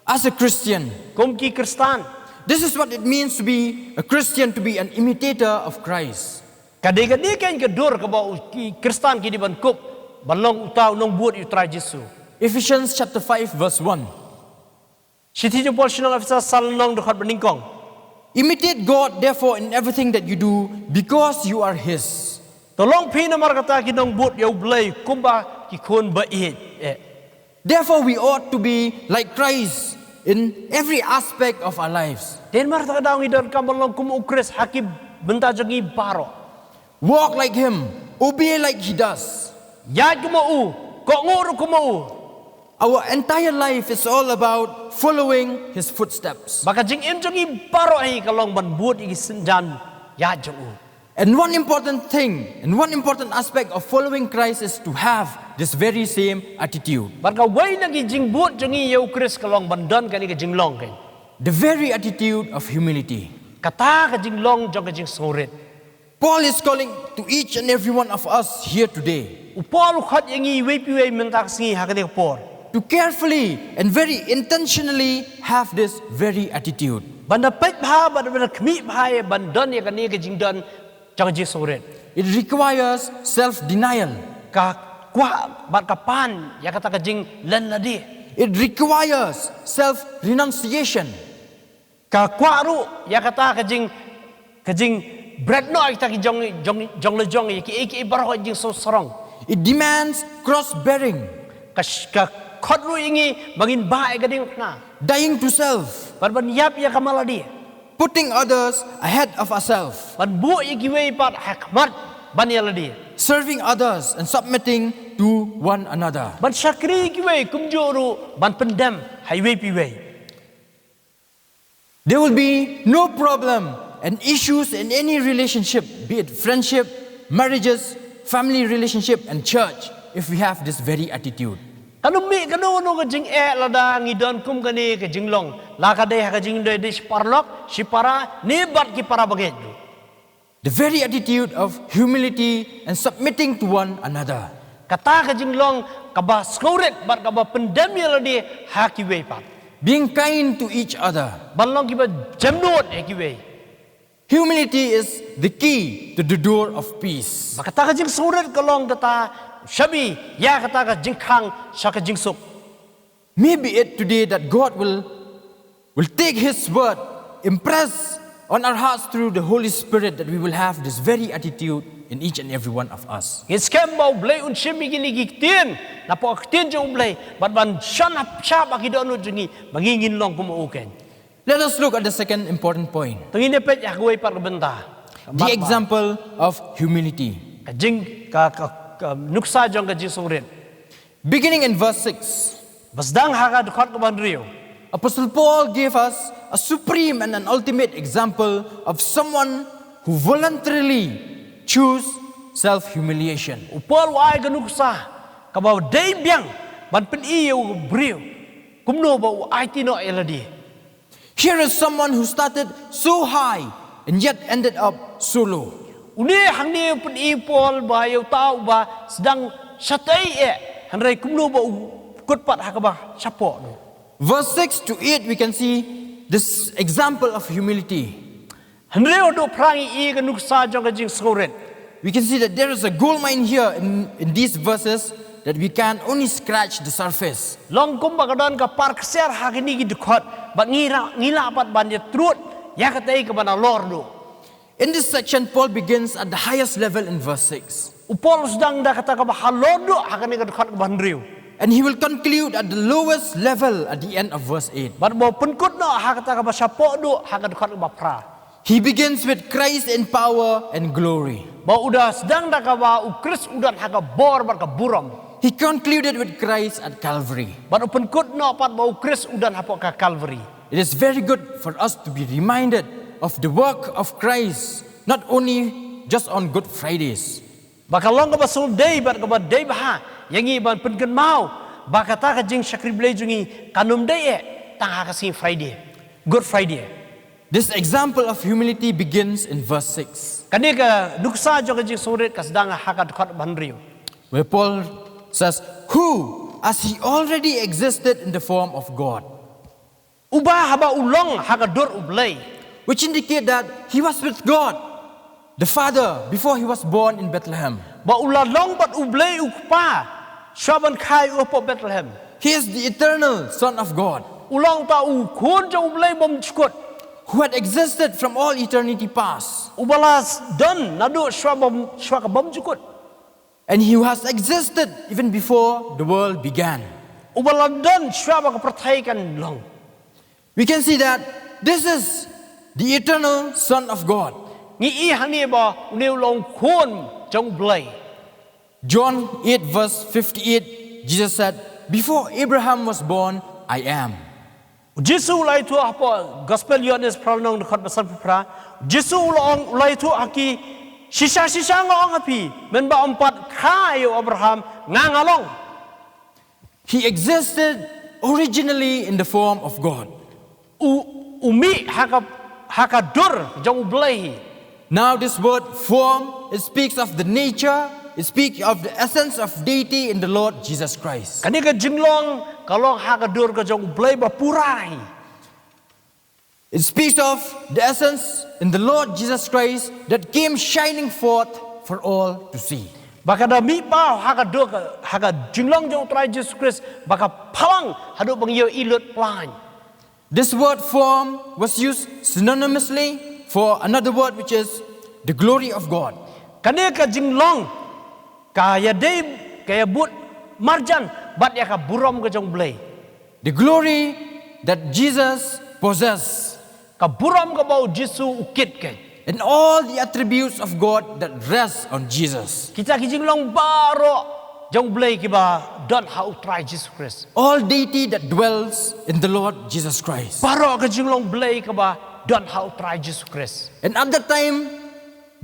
As a Christian, Kum ki Kristan. this is what it means to be a Christian, to be an imitator of Christ. Kadi kan ka dur ka ba ki Kristan ki di ban kup balong utaw nong buat yu trai Jesu. Ephesians chapter 5 verse 1. Siti jo pol sinong afisa sal nong dokhat beningkong. Imitate God therefore in everything that you do, because you are His. Tolong pi na mar kata ki nong buat yau blay kumba ki kun ba i. Therefore we ought to be like Christ in every aspect of our lives. Den mar ta daw ngidon kam balong kum ukres hakib benta jongi baro. Walk like Him, obey like He does. Yat kumau, ko nguru kumau. Our entire life is all about following His footsteps. Baka jing im jongi baro ai kalong ban buat igi senjan yat jongu. And one important thing, and one important aspect of following Christ is to have this very same attitude. Baka way lagi jing buat jongi yau ukres kalong bandan kani ka Jinglong kan. The very attitude of humility. Kata ka Jinglong jong ka jing sorit. Paul is calling to each and every one of us here today Upol khat yangi way pi way mentak singi hakani por. to carefully and very intentionally have this very attitude. Banda pet bha banda kmi bha bandan ya kani ka Jingdan jong ka jing sorit. It requires self-denial. Ka kwa bat kapan ya kata ka jing len ladi. It requires self-renunciation. Ka kwa ru ya kata ka jing bread no kita ki jong le jong ki baro jing so sorong. It demands cross-bearing, Ka khot ru ingi bangin ba ka ding na. dying to self, Ban yap ya kamaladi. putting others ahead of ourselves, Ban bu iki way pat hakmat ban ya ladi. serving others and submitting to one another. Ban syakri iki way kumjuru ban pendam highway pi way. There will be no problem and issues in any relationship, be it friendship, marriages, family relationship, and church, if we have this very attitude. Kanumi kanu ka jing lada ngidon kum kani ka jinglong la ka de ka jing de parlok si para ni bat ki para baget. The very attitude of humility and submitting to one another. Kata ka jinglong ka ba skouret bat ka ba pendam ya ladi ha ki we pat. Being kind to each other. Balong ki ba jamnot e ki we. Humility is the key to the door of peace. Kata ka jing skouret kalong kata Shabi, ya kata ka jingkhang sa ka jingsuk. Maybe it today that God will take His word, impress on our hearts through the Holy Spirit that we will have this very attitude in each and every one of us. Iskem mau blay un shimi gini giktin, na po aktin jong blay, but ban shan hap akidon jungi mangingin long pumuuken. Let us look at the second important point. Tungin pet yakway par benta. The example of humility. Ka jing ka nuksa jong ka jisungrin. Beginning in verse 6, Basdang haka dukhat ka bandriyo. Apostle Paul gave us a supreme and an ultimate example of someone who voluntarily choose self-humiliation. Upal waay ka nuksa, kabaw day biyang, ban pen iyo briyo. Kumno ba waay tino eladi. Here is someone who started so high and yet ended up so low. Uni hang ni pen ipol ba yaw tao ba sedang satay hanray kumno ba kutpat hakaba sapo no. Verse 6 to 8 we can see this example of humility. Hanray do prangi I kanuk sa jong ka jing skoret. We can see that there is a gold mine here in these verses that we can only scratch the surface. Long kum ba kadon ka park ser hakini gi dukhat ba ngila pat ban ya trut ya katay ka bana lordo. In this section, Paul begins at the highest level in verse 6. Upol sedang da kata ka ba halodo hakani ka dukhat ka bandriyo. And he will conclude at the lowest level at the end of verse 8. But mo penkut no hakata ka ba sapo do haka dukhat ka ba pra. He begins with Christ in power and glory. Ba udah sedang da ka ba Khrist udan haka bor bar ka buram. He concluded with Christ at Calvary. But penkut no pat ba Khrist udan hapo ka Calvary. It is very good for us to be reminded of the work of Christ, not only just on Good Fridays. Bakalong ka ba day bar ka ba day ba yang iban penken mau bakata ka jing sakriblay jungi kanum day tang ka sing Friday, Good Friday. This example of humility begins in verse 6. Kani ka duksa jo ka jing surit ka sedang haka dukhat bandriyo. Where Paul says, who, as he already existed in the form of God. Ubah haba ulong haka dur ublay. Which indicate that he was with God, the Father, before he was born in Bethlehem. Ba ulalong bat ublay ukpa shaban khai upo Bethlehem. He is the eternal Son of God, Ulang ta ukun jo ublay bom chukot. who had existed from all eternity past. Ubalas dan nadu shwaka bom chukot. And he has existed even before the world began. Ubalas dan shwaka perthaikan long. We can see that this is the eternal Son of God. Ngi hani ba new long kun jong blay. John 8 verse 58, Jesus said, before Abraham was born, I am. Jesu lai tu apa gospel Yohanes pranong dekat pasal pra. Jesu long lai tu aki sisa ngong api men ba empat kayo Abraham ngangalong. He existed originally in the form of God. Umi hakadur jong blay. Now this word form, it speaks of the nature, it speaks of the essence of deity in the Lord Jesus Christ. Kani ka jinglong kalong hakadur ka jong blay ba purai. It speaks of the essence in the Lord Jesus Christ that came shining forth for all to see. Baka da mi pa hakadur ka haka jinglong jong try Jesus Christ baka palang hadu bang yo ilut plan. This word form was used synonymously for another word which is the glory of God. Kani ka jinglong kaya day kaya but marjan bat ya ka burom ka jong blay. The glory that Jesus possessed. Ka burom ka bau Jesu ukit kay. And all the attributes of God that rest on Jesus. Kita ki jinglong baro jong blay kiba don how try Jesus Christ. All deity that dwells in the Lord Jesus Christ. Paro ka jinglong blay kiba don how try Jesus Christ. And at that time,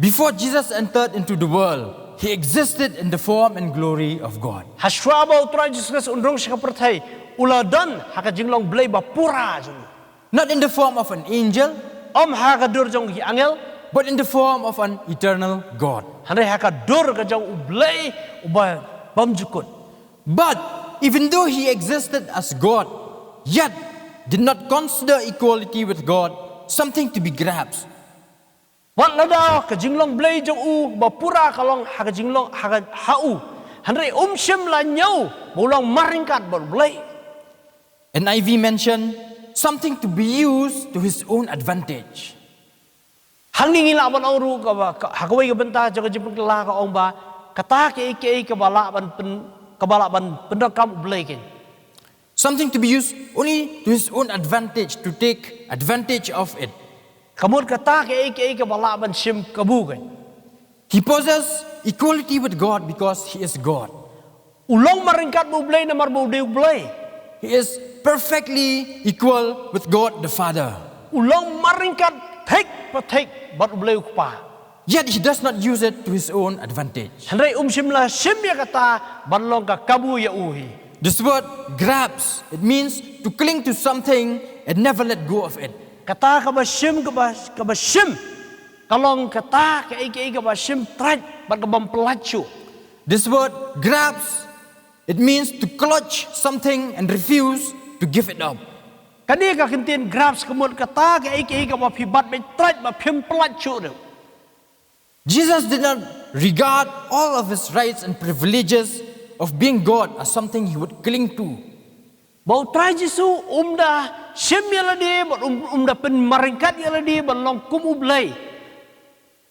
before Jesus entered into the world, he existed in the form and glory of God. Haswaba try Jesus Christ undrong siya perthai ula don haka jinglong blay ba pura jong. Not in the form of an angel, Haka dur jong hi angel. but in the form of an eternal God. Handai haka dur ka jong ublay uba pamjukut. But even though he existed as God, yet did not consider equality with God something to be grasped. Wat lada ka jinglong blay jong u ba pura kalong haka jinglong haka hau. Handai shim la nyau bulang maringkat ba blay. NIV mentioned something to be used to his own advantage. Hang ni laban ang ru ka ba hakaway ka benta jong jipuk la ka ong ba kata ke ka balaban pendakam blay ken. Something to be used only to his own advantage, to take advantage of it. Kamut kata ke ka balaban shim kabu ken. He possesses equality with God because he is God. Ulong maringkat mo blay na marbo de blay. He is perfectly equal with God the Father. Ulong maringkat take bat blay pa. Yet he does not use it to his own advantage. Handai shimla shim ya kata banlong ka kabu ya uhi. This word grabs, it means to cling to something and never let go of it. Kata ka ba shim. Kalong kata ka ba shim traj bat ka bam pelacu. This word grabs, it means to clutch something and refuse to give it up. Kani ka kintin grabs kamut kata ka ba pibat be traj ba phim pelacu de. Jesus did not regard all of his rights and privileges of being God as something he would cling to. Bau try Jesu umda shim ya ladi bat umda pen maringkat ya ladi ban long kum ublay.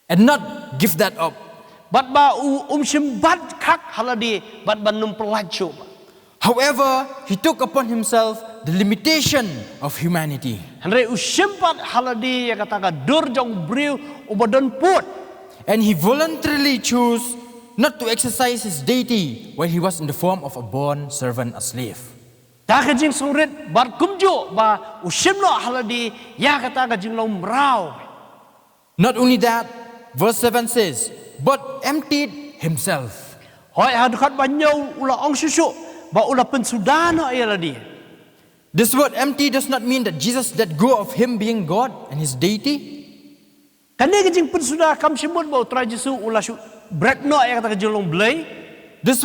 And not give that up. Bat ba shim bat kak haladi bat ban num pelacu. However, he took upon himself the limitation of humanity. Handai shim bat haladi ya kata ka dur jong briu ubadon put. And he voluntarily chose not to exercise his deity while he was in the form of a born servant, a slave. Ta ka jing sungrit bat kumjo ba shim lo haladi ya kata ka jing long mrau. Not only that, verse 7 says, but emptied himself. Hoi hadukat ba nyau ula ong susu ba ula pensudano ya ladi. This word empty does not mean that Jesus let go of him being God and his deity. Kani ka jing pensuda kam simut ba utra Jesu ula su bread no ya kata ka jing long blay. This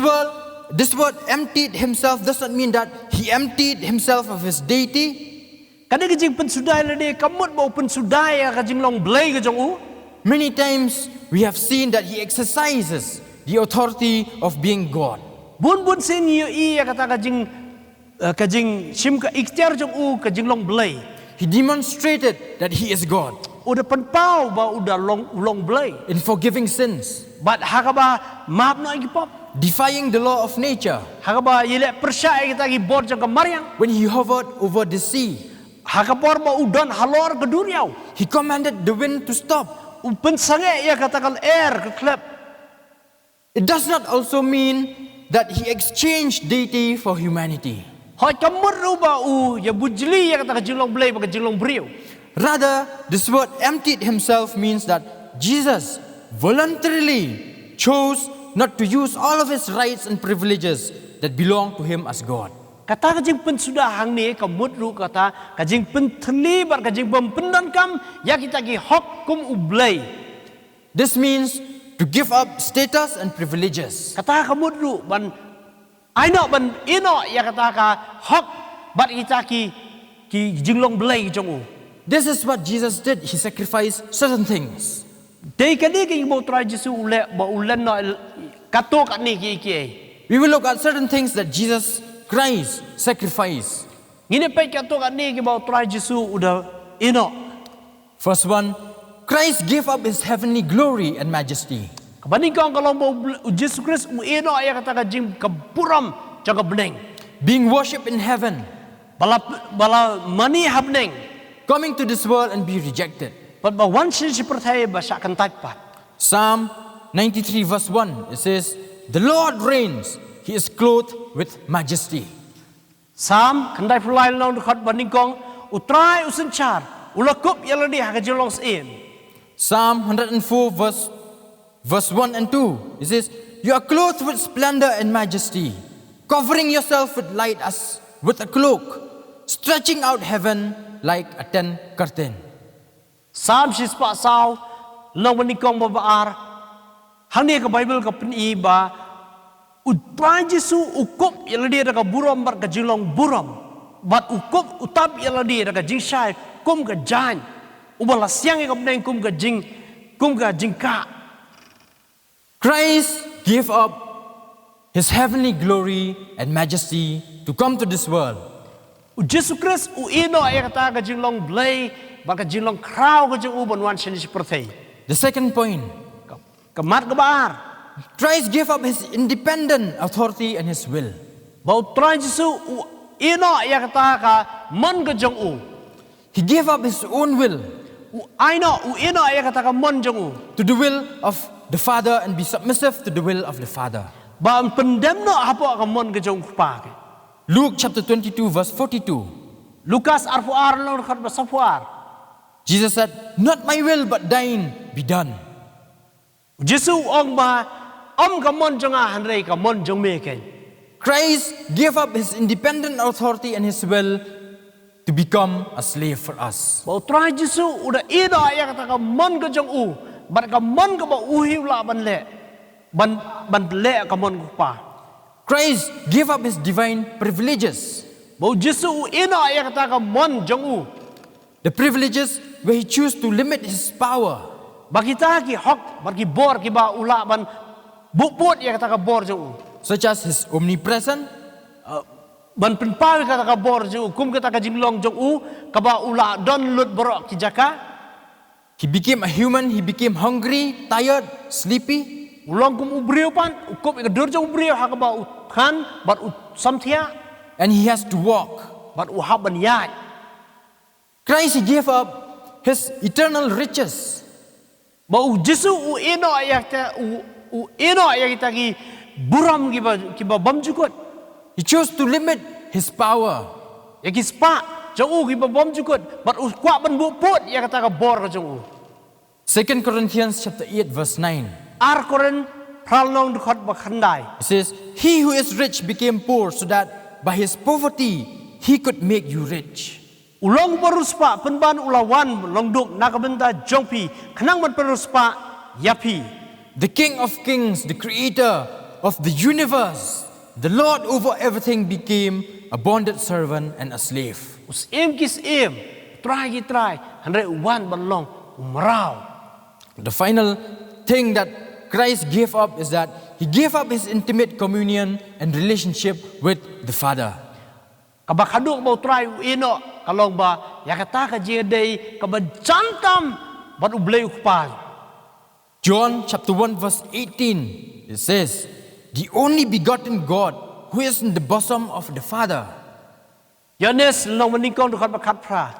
word emptied himself does not mean that he emptied himself of his deity. Kani ka jing pensuda ladi kamut ba pensuda ya ka jing long blay ka jong u. Many times we have seen that he exercises the authority of being God. Bun sin yu ya kata ka jing sim ka ikhtiar jong u ka jing long blay. He demonstrated that he is God Udah penpau ba udah long blay. in forgiving sins, Bat hakaba maaf no igi pop. defying the law of nature Hakaba yele percaya kita igi bor jang kemaryang. when he hovered over the sea. Hakapor ba udan halor ke duriau. He commanded the wind to stop. Upen sange ya katakan air ke klep. It does not also mean that he exchanged deity for humanity. Hoi kamur ruba ya bujli ya katakan jinglong blay ba jinglong briu. Rather, this word emptied himself means that Jesus voluntarily chose not to use all of his rights and privileges that belong to him as God. Kata kajing pensudahang ni kamut ru kata kajing penteli bar kajing pempendan kam ya kita ki hok kum ublay. This means to give up status and privileges. Kata kamut ru ban aino ban ino ya kata ka hok bat kita ki jinglong blay jong u. This is what Jesus did. He sacrificed certain things. Dei kani ki mo try Jesu ule ba ulen no kato kani ki. We will look at certain things that Jesus Christ sacrificed. Ngine pe kato kani ki ba try Jesu udah ino. First one, Christ gave up his heavenly glory and majesty. Kabani kang kalau mo Jesus Christ ino ya kata ka jing kapuram jaga beneng. Being worshipped in heaven, Bala mani habneng. coming to this world and be rejected. But ba one sin si percaya ba syakan tagpat. Psalm 93 verse 1, it says, the Lord reigns. he is clothed with majesty. Sam kandai pulai long dekat bandingkong utrai usencar ulakup yaladi haka Jinglong seem. Psalm 104 verse 1 and 2. It says, you are clothed with splendor and majesty, covering yourself with light as with a cloak, stretching out heaven like a tent curtain. Sam sispa sao long bandingkong babaar. Hang ni ka Bible ka peni ba utrai Jesu ukup yaladi haka buram bar ka Jinglong buram. Bat ukup utap yaladi haka Jingshai kum ka jan. Ubala siang ka pneng kum ka jingka. Christ gave up his heavenly glory and majesty to come to this world. Jesus Christ ino ay kata ka Jinglong blay baka Jinglong kraw ka jing uban wan sinis pertay. The second point, Kamat ka baar. Christ gave up his independent authority and his will. Bau try Jesu ino ay kata ka man ka jong u. He gave up his own will Ino ay kata ka man jong u. to the will of the Father and be submissive to the will of the Father. Ba ang pendem no hapo ka man ka jong pa. Luke chapter 22 verse 42. Lukas arfuar lang dekat basafuar. Jesus said, not my will but thine be done. Jesu ong ba ka man jong a hanrei ka man jong me ken. Christ gave up his independent authority and his will to become a slave for us. Bau try Jesu udah ino ay kata ka man ka jong u. Bat ka man ka ba uhiw la ban le. Ban le ka man ko pa. Christ gave up his divine privileges. Bau Jesu ino ay kata ka man jong u. The privileges where he chose to limit his power. Bakita ki hok bagi bor ki ba ula ban buput ya kata ka bor jong u. Such as his omnipresent, Ban penpawi kata ka bor jong u. Kum kata ka Jinglong jong u ka ba ula don lut borok ki jaka. he became a human, he became hungry, tired, sleepy. Ulang kum ubriu pan ukup ka dur jong ubriu ha ka ba utkan bat samthia And he has to walk. bat uhab ban yai. Christ, he gave up his eternal riches. Bau Jesu ino ayakta ino ayakta ki buram ki ba bamjukot. He chose to limit his power. Ya ki spa jong ki ba bamjukot bat kwa ban buput ya kata ka bor ka jong 2 Corinthians chapter 8 verse 9. Ar koren pralnong dukhat ba khandai. It says, he who is rich became poor so that by his poverty he could make you rich. Ulong paruspa penban ulawan longduk nakabenta jongpi kenang ban paruspa yapi. The King of Kings, the creator of the universe, the Lord over everything became a bonded servant and a slave. Us em kis em try ki try hanre uwan ban long umrau. The final thing that Christ gave up is that he gave up his intimate communion and relationship with the Father. Kabakaduk mau try ino kalong ba yakata ka jidai kabajantam bat ublay ukpa. John chapter 1 verse 18, it says, the only begotten God who is in the bosom of the Father. Yanes long meningkong dukat bakat pra.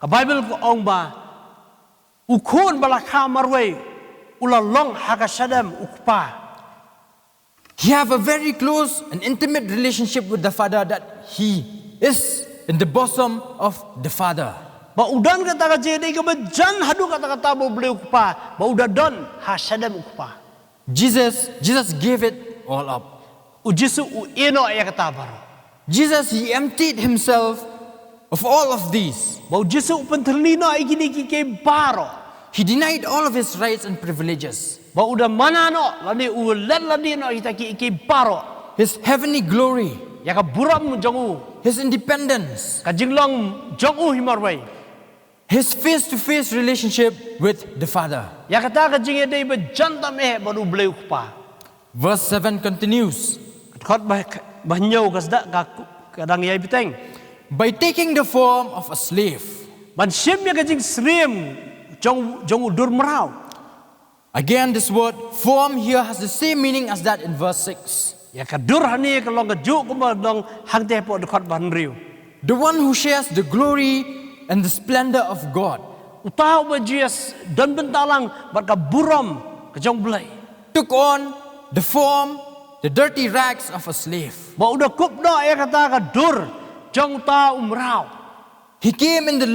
Ka Bible ko ong ba ukun balakha marway ulalong hakasadam ukpa. He have a very close and intimate relationship with the Father that he is in the bosom of the Father. Ba udan kata ka jidai kabajan hadu kata kata bo blay ukpa. Ba udadon hasadam ukpa. Jesus gave it all up. Ujisu ino ayakata baro. Jesus, he emptied himself of all of these. Bau Jesu penterlino ay gini kike baro. He denied all of his rights and privileges. Bau udah mana no lani ulet lani no kita kike baro. His heavenly glory, Ya ka buram jongu his independence, ka Jinglong jongu himarway. his face-to-face relationship with the Father. Ya kata ka jinge dei ba jantam baru bleu pa. Verse 7 continues. Khot ba nyau kasda ka kadang yai biteng. By taking the form of a slave. Ban sim ya ka jing srim jong dur merau. Again, this word form here has the same meaning as that in verse 6. Ya ka dur hani ka long ka juk ko dong hang te po khot ban riu. The one who shares the glory and the splendor of God Utaw ba Jesus dan bentalang bat ka buram ka jong blai. took on the form, the dirty rags of a slave. Ba udah kup no kata ka dur jong ta umrau. He came in the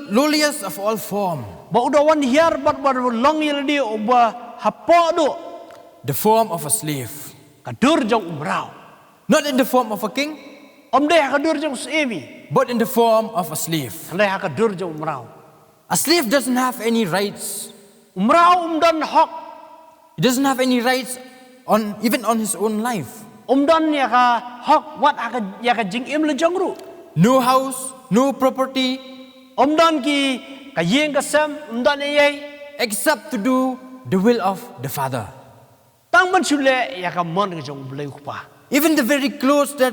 lowliest of all form, Ba udah wan hiar bat long yel dia uba hapo do the form of a slave. ka dur jong umrau. Not in the form of a king, Deh ka dur jong sebi. but in the form of a slave. Deh ka dur jong umrau. A slave doesn't have any rights. Umrau dan hak. He doesn't have any rights even on his own life. Dan ya ka hak wat ya ka jing im le jong ru. No house, no property, Dan ki ka yeng ka sam dan ye except to do the will of the Father. tang ban sule ya ka mon ka jong bleu pa. Even the very clothes that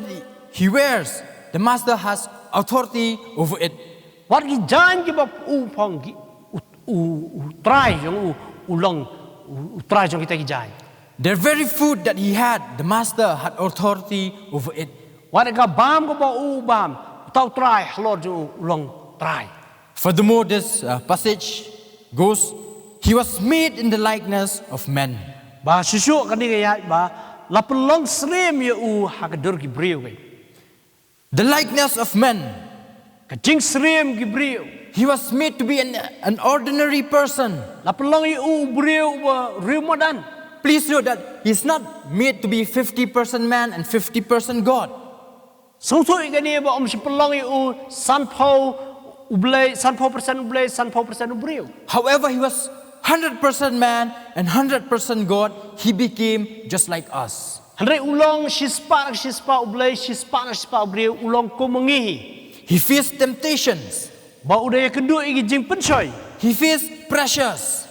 he wears, the master has authority over it. Wat ki jan ki ba u phong ki u try jong u long u try jong kita ki jan. The very food that he had, the master had authority over it. Wat ka bam ko ba u bam tau try lord jong long try. Furthermore, this passage goes, he was made in the likeness of men. Ba susu ka ni ya ba la pelong srem ye u ha ka dur ki breu ke. The likeness of men. Ka jing srem ki breu. He was made to be an ordinary person. La pelong ye u breu ba remadan. Please note that he's not made to be 50% man and 50% God. Song so ka ni ba si pelong ye u san phau ublay san phau percent ublay san phau percent breu. However, he was 100% man and 100% God. He became just like us. Handai ulong shispa ublay shispa breu ulong ko mengi. He faced temptations. Ba udah ya kedua igi jing pensoy. He faced pressures.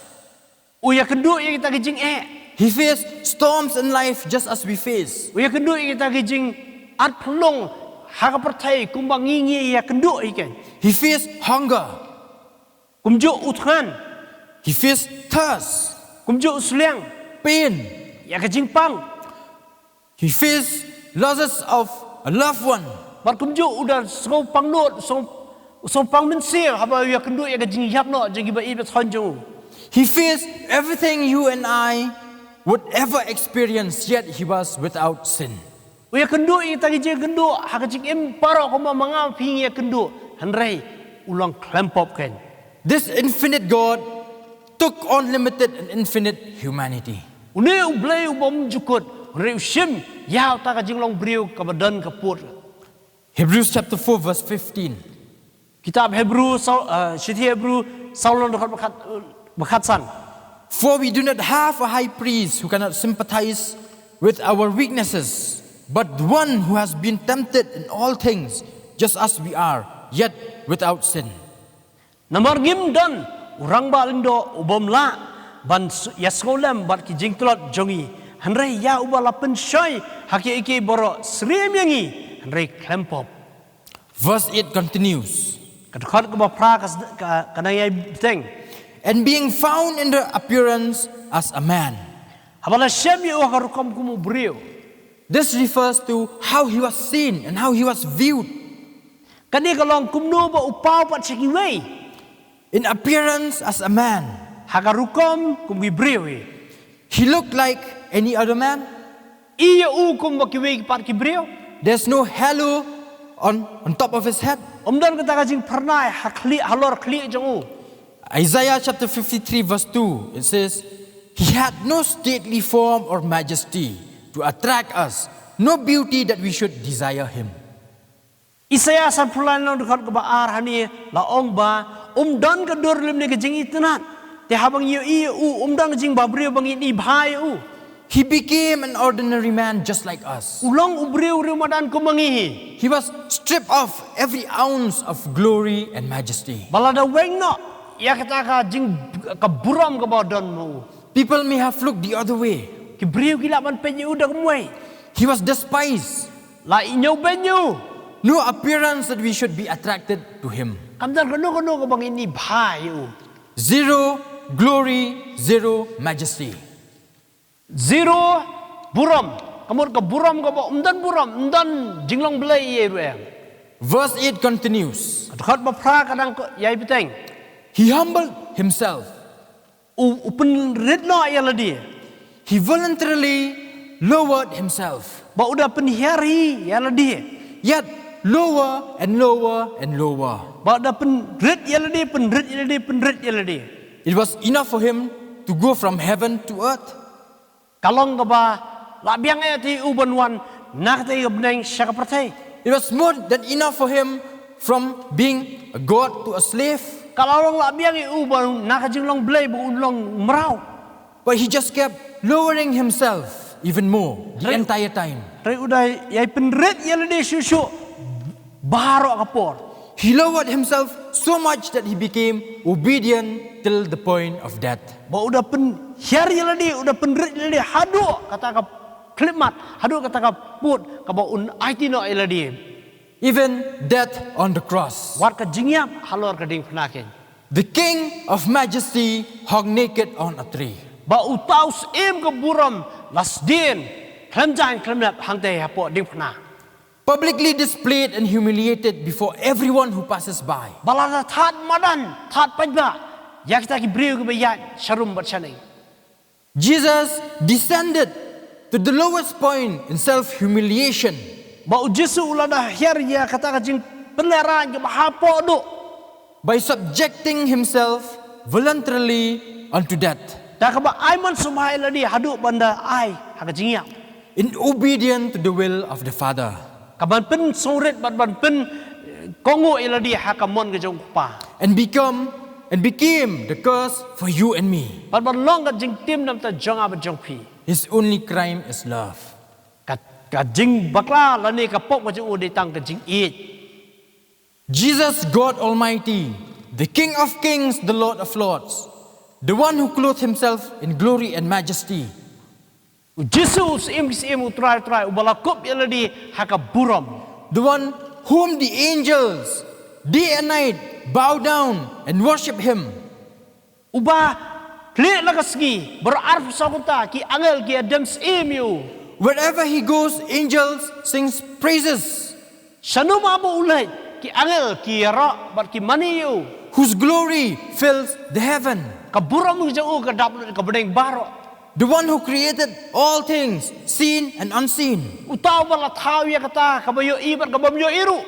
Uya kedua igi kita jing He faced storms in life just as we face. Uya kedua igi kita jing at pelong haga pertai kumbang ngi ya kedua igi. He faced hunger. Kumjo uthan. He faced thirst, Kumjo usuliang. pain. Ya ke jing pang. He faced losses of a loved one. Bar kumjo udah so pang not so pang mensia haba ya kedua ya ke jing yap no jing ba ibe thonjo. He faced everything you and I would ever experience, yet he was without sin. Uya kedua igi kita jing kedua haga jing em paro ko manga ping ya kedua. Handai ulang klempop ken. This infinite God took on limited and infinite humanity. Une ublay ubom jukut reu shim yau ta ka jinglong breu ka badan ka put. Hebrews chapter 4 verse 15. Kitab Hebrew Syiti Hebrew Saulon dekat bakat san. For we do not have a high priest who cannot sympathize with our weaknesses, but one who has been tempted in all things, just as we are, yet without sin. Namar gim dan urang ba lindo ubom la ban yaskolem bat ki jingtlot jongi. Handai ya ubala pensoi haki iki boro srem yangi. Handai klempop. Verse 8 continues. Kadkhot ko ba pra ka kanayay teng. And being found in the appearance as a man. Habala shem yu harukom kumu breu. This refers to how he was seen and how he was viewed. Kani kalong kumno ba upaw pat sikiway. In appearance as a man. Hagarukom kum breu. He looked like any other man. Iya kum ba kiway pat ki breu. There's no halo on top of his head. Dan kata kajing pernah hakli halor kli jong. Isaiah chapter 53 verse 2, it says, he had no stately form or majesty to attract us, no beauty that we should desire him. Isaiah sampulan long dekat ke baar hani laong ba dan ke dur lim ne kajing itnat. Te habang yu dan kajing babriu bang ini bahai u. He became an ordinary man just like us. Ulang ubriu ramadan ko mangihi. He was stripped of every ounce of glory and majesty. Balada weng no. Ya kata kajing kaburam ke badan mu. People may have looked the other way. Ki briu gila man penyu udah kemui. He was despised. La inyo penyu. No appearance that we should be attracted to him. Kamdan kono ko bang ini bahai u. Zero glory, zero majesty. Zero buram. Kamur ka buram ka ba dan jinglong belai ye ruang. Verse 8 continues. Dekat ba pra kadang yai biteng. He humbled himself. Open red no ya ladi. He voluntarily lowered himself. Ba udah penhiari ya ladi. Yet lower and lower and lower. Ba udah penrit ya ladi, penrit ya ladi, penrit ya ladi. It was enough for him to go from heaven to earth. Kalong ka ba labiang ti uban wan nak ti gabneng siya kapratay. It was more than enough for him from being a god to a slave. Kalong labiang uban nak jinglong blay bu ulong merau. But he just kept lowering himself even more the entire time. Ray udah yai penrit ya ladi susu baro kapor. He lowered himself so much that he became obedient till the point of death. Ba udah penhiari ya ladi, udah penrit ya ladi, hadu kata ka klimat, hadu kata ka put ka ba un IT no ya ladi. Even death on the cross. Wat ka jingyap halor ka ding penakin. The King of Majesty hung naked on a tree. Ba utaus em ka buram lasdien klem jan klemnat hangte hapo ding pena. Publicly displayed and humiliated before everyone who passes by. Balada that madan, that pajba, yakta ki briu ki bayat sharum batshane. Jesus descended to the lowest point in self-humiliation. Ba ujisu ulada hiar ya kata ka jing peleran ki hapo do. By subjecting himself voluntarily unto death. Da ka ba aiman sumai ladi hadu banda ai ha ka jingya. In obedience to the will of the Father. Kaban pen songret ban pen kongo iladi ha ka mon ka jong pa. And became the curse for you and me. Ban long ka jing tim nam ta jong a ba jong pi. His only crime is love. Ka jing bakla lani ka pok ka jong u de tang ka jing it. Jesus, God Almighty, the King of Kings, the Lord of Lords, the one who clothed himself in glory and majesty. Jesus im utrai ubala kop yaladi haka buram. The one whom the angels day and night bow down and worship him. Uba kle lagasgi berarf sakuta ki angel ki adams emu. Wherever he goes, angels sings praises. Sanuma bo ulay ki angel ki ra bar ki maniyu. Whose glory fills the heaven. Kaburam jau ka dap ka bedeng baro. The one who created all things, seen and unseen. Utaw bala thaw ya kata kabayo ibar kabamyo iru.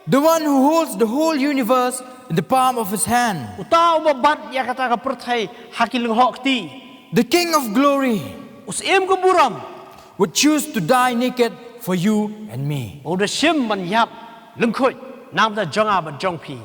The one who holds the whole universe in the palm of his hand. Utaw babat ya kata ka perthai hakiling hokti. The King of glory Us em kaburam would choose to die naked for you and me. udah sim man yap lengkoi nam da jonga ba jongpi.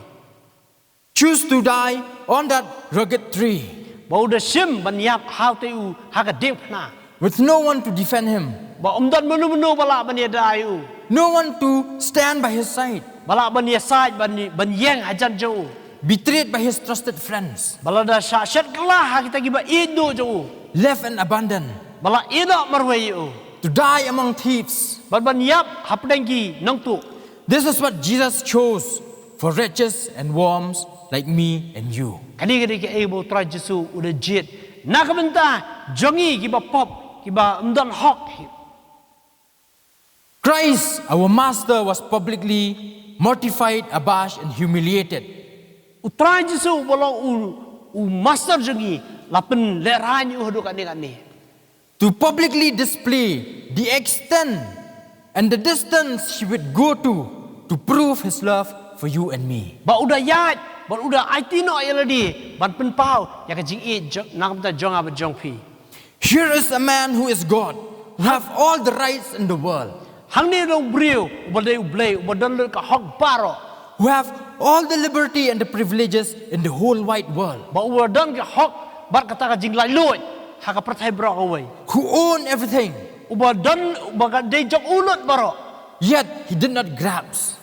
Choose to die on that rugged tree. Ba udah sim ban yap hau teu haka ding pna. With no one to defend him. Ba umdan menu bala ban ya dayu. No one to stand by his side. Bala ban ya saj ban yang hajan jau. Betrayed by his trusted friends. Bala da syat kelah ha kita giba indo jau. Left and abandoned. Bala ina marwai eu. To die among thieves. Ban yap hapdengki nang tu. This is what Jesus chose for wretches and worms like me and you. Kani ke able try Jesu udah jit. Nak benta jongi giba pop giba umdan hok. Christ, our master, was publicly mortified, abashed and humiliated. Utrai Jesu bolong u master jongi lapen lerani u hadu kani. To publicly display the extent and the distance he would go to prove his love for you and me. Ba udah yat, ba udah IT no yaladi, ban pen pau ya ka jing e nak benta jong aba jong pi. Here is a man who is God, who have all the rights in the world, Hang ni dong brio, ubadai ublay, ubadan le ka hok baro. who have all the liberty and the privileges in the whole wide world, Ba ubadan ka hok bar kata ka jing lai loy, ha ka perthai bro away. who own everything, Ubadan ubaga dei jok ulut baro. yet he did not grasp,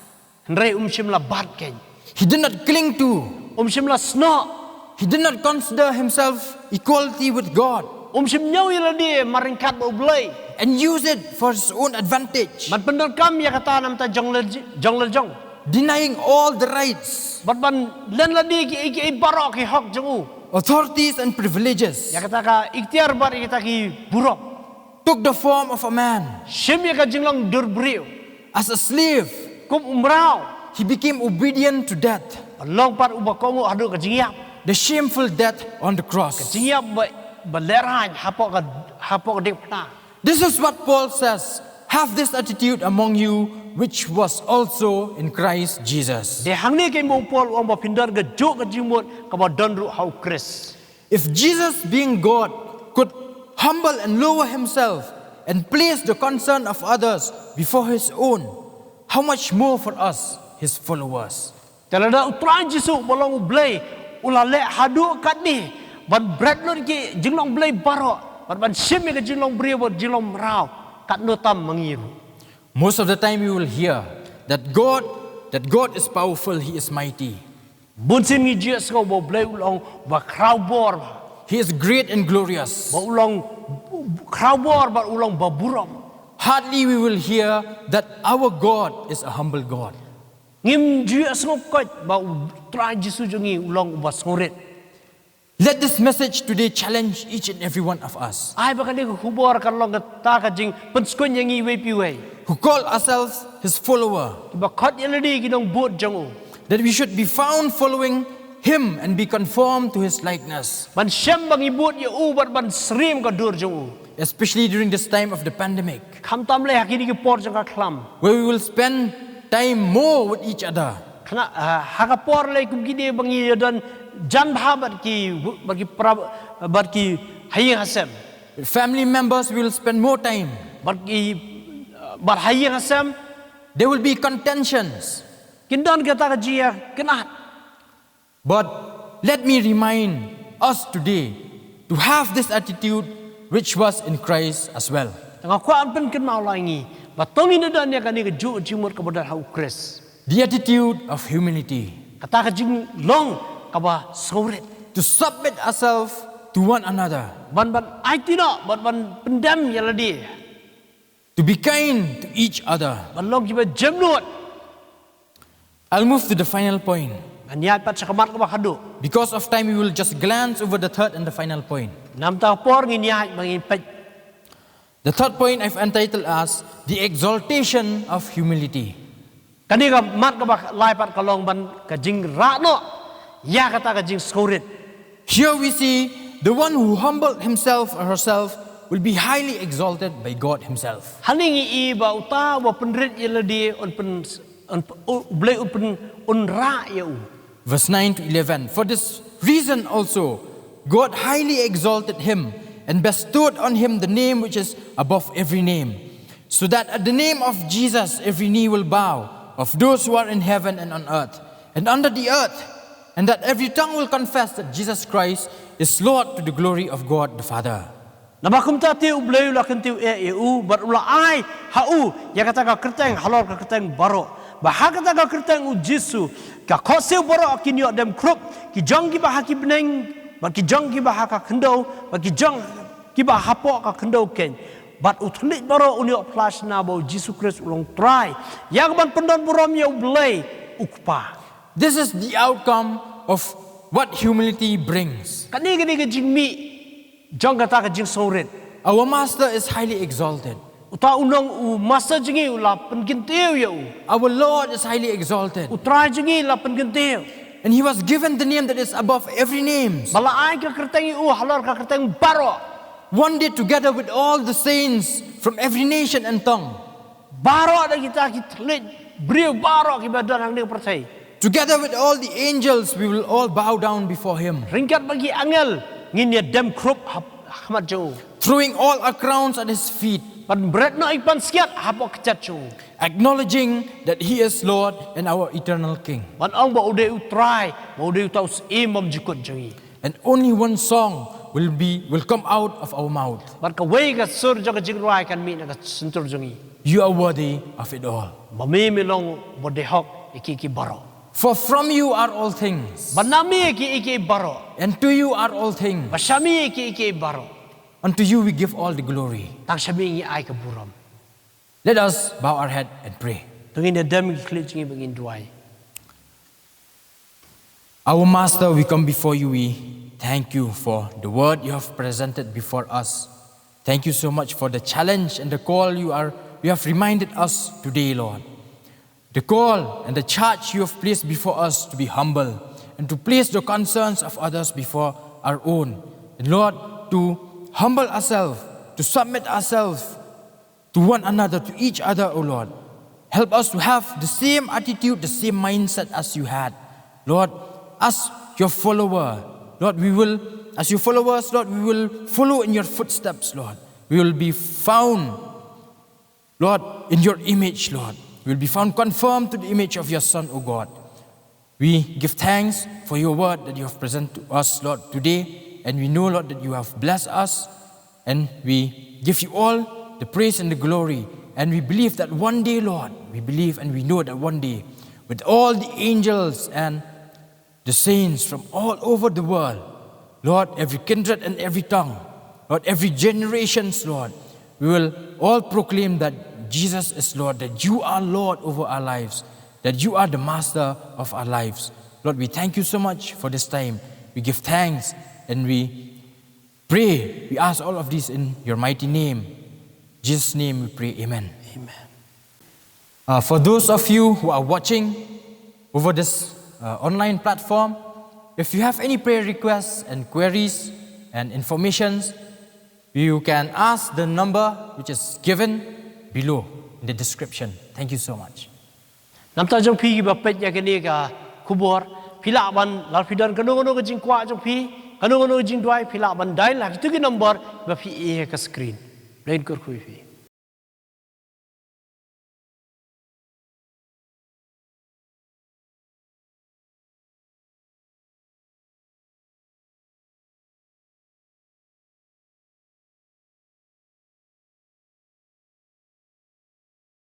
Ndrei shim la bat ken. he did not cling to, Shim la sno. he did not consider himself equality with God Shim nyau yaladi maringkat ba ublay. and use it for his own advantage, Man pendon kam ya kata nam ta jong le jong. denying all the rights, Bat ban len ladi ki baro ki hok jong u. authorities and privileges, Ya kata ka ikhtiar bar kita ki buruk. took the form of a man. Shim ya ka jinglong dur brio. As a slave, Kum umrau. he became obedient to death, Long par uba kongo adu ka jingyap. the shameful death on the cross. Jingyap ba leran hapok ka ding pna. This is what Paul says. Have this attitude among you, which was also in Christ Jesus. De hang ni ke mo Paul ong ba pindar ga jo ga jingmot ka ba don ru how Khrist. If Jesus, being God, could humble and lower himself and place the concern of others before his own, how much more for us, his followers? Talada utran Jisu bolong blay ula le hadu kat ni ban bread lo ki jinglong blay baro ban sim ke jinglong brio bot jinglong rau kat no tam mangiru. Most of the time you will hear that God is powerful, he is mighty. Bun sim ni Jesus ko bo blay ulong ba krau bor ba He is great and glorious. ulong krau bor ba ulong ba buram. Hardly we will hear that our God is a humble God. Ngim Jesus ko ba utran Jisu jongi ulong ba soret. Let this message today challenge each and every one of us Ai ba kali ko kubor kan long ta ka jing pen skon yang i we pi we. who call ourselves his follower, Ba khat yeladi ki dong bot jong. that we should be found following him and be conformed to his likeness, Ban syam bang ibut ya u ban srim ka dur jong. especially during this time of the pandemic, Kham tam le hakini ki por jong ka khlam. where we will spend time more with each other. Khana hakapor le kum gide bang i dan jan bhabat ki hayi hasam. With family members, we will spend more time. Bar hayi hasam There will be contentions. kindan kata ka jia kenat. But let me remind us today to have this attitude which was in Christ as well. Tengah kuan pen ken mau langi. Batongi na dan ya kani ke ju jimut ka bodar hau Khrist. The attitude of humility, Kata ka Jinglong ka ba soret. to submit ourselves to one another, Ban ai tino ban pendam ya ladi. to be kind to each other. Ban long ki ba jemnut. I'll move to the final point. Ban ya pat sakamat ka ba hadu. Because of time, we will just glance over the third and the final point. Nam ta por ngin ya mangin pet. The third point I've entitled as the exaltation of humility. Kani ka mat ka ba lai pat ka long ban ka jing ra no. Ya kata ka jing soret. Here we see the one who humbled himself or herself will be highly exalted by God himself. Haningi i ba uta wa penrit ya ladi on pen blai un ra ya u. Verse 9 to 11. For this reason also, God highly exalted him and bestowed on him the name which is above every name, so that at the name of Jesus every knee will bow, of those who are in heaven and on earth and under the earth, and that every tongue will confess that Jesus Christ is Lord, to the glory of God the Father. Nabakum ta tiu blai la kan tiu e u bar ula ai ha u ya kata ka kerteng halor ka kerteng baro. Ba ha kata ka kerteng u Jisu ka khoseu baro akinyo dem krup ki jong ki ba ha ki beneng ba ki jong ki ba ha ka khendo ba ki jong ki ba ha po ka khendo ken. But utlit baro unyo flash na bo Jisu Khrist ulong try. Yang ban pendon burom ya blai ukpa. This is the outcome of what humility brings. Kani ke jingmi jong kata ka jing soret. Our Master is highly exalted. Uta unong u masa jingi ula pengintiu ya u. Our Lord is highly exalted. Utrai jingi la pengintiu. And he was given the name that is above every name. Bala ai ka kerteng u halor ka kerteng baro. One day together with all the saints from every nation and tongue. Baro ada kita telit beriu baro ki badan hang ni percaya. Together with all the angels, we will all bow down before him. Ringkat bagi angel ngin ya dem krup hamat jauh. Throwing all our crowns at his feet. Pan berat no ipan siat hapo kecat jauh. Acknowledging that he is Lord and our eternal King. Pan ong ba ude utrai, ba ude utau imam jikut jangi. And only one song will come out of our mouth. Pan ka wei ka sur jaga jingrai kan mi na ka sentur jangi. You are worthy of it all. Mami milong bodehok iki baro. For from you are all things, Banami iki baro. and to you are all things. Basami iki baro. Unto you we give all the glory. Tang sabi ngi ai ka buram. Let us bow our head and pray. Tungin na dem klit jingi bangin duai. Our Master, we come before you. We thank you for the word you have presented before us. Thank you so much for the challenge and the call you have reminded us today, Lord. The call and the charge you have placed before us to be humble and to place the concerns of others before our own. And Lord, to humble ourselves, to submit ourselves to one another, to each other, O Lord. Help us to have the same attitude, the same mindset as you had. Lord, as your follower, Lord, as your followers, Lord, we will follow in your footsteps, Lord. We will be found, Lord, in your image, Lord. We will be found conformed to the image of your Son, O God. We give thanks for your word that you have presented to us, Lord, today. And we know, Lord, that you have blessed us. And we give you all the praise and the glory. And we believe that one day, Lord, we believe and we know that one day, with all the angels and the saints from all over the world, Lord, every kindred and every tongue, Lord, every generations, Lord, we will all proclaim that Jesus is Lord, that you are Lord over our lives, that you are the master of our lives. Lord, we thank you so much for this time. We give thanks and we pray. We ask all of this in your mighty name. In Jesus' name we pray, amen. Amen. For those of you who are watching over this online platform, if you have any prayer requests and queries and informations, you can ask the number which is given below in the description. Thank you so much. Namta jong pi ba pet ya kene ka kubor pila ban lar pidan kanu ka jing kwa jong pi kanu jing dwai pila ban dai la tu ki number ba pi e ka screen lain kur khui pi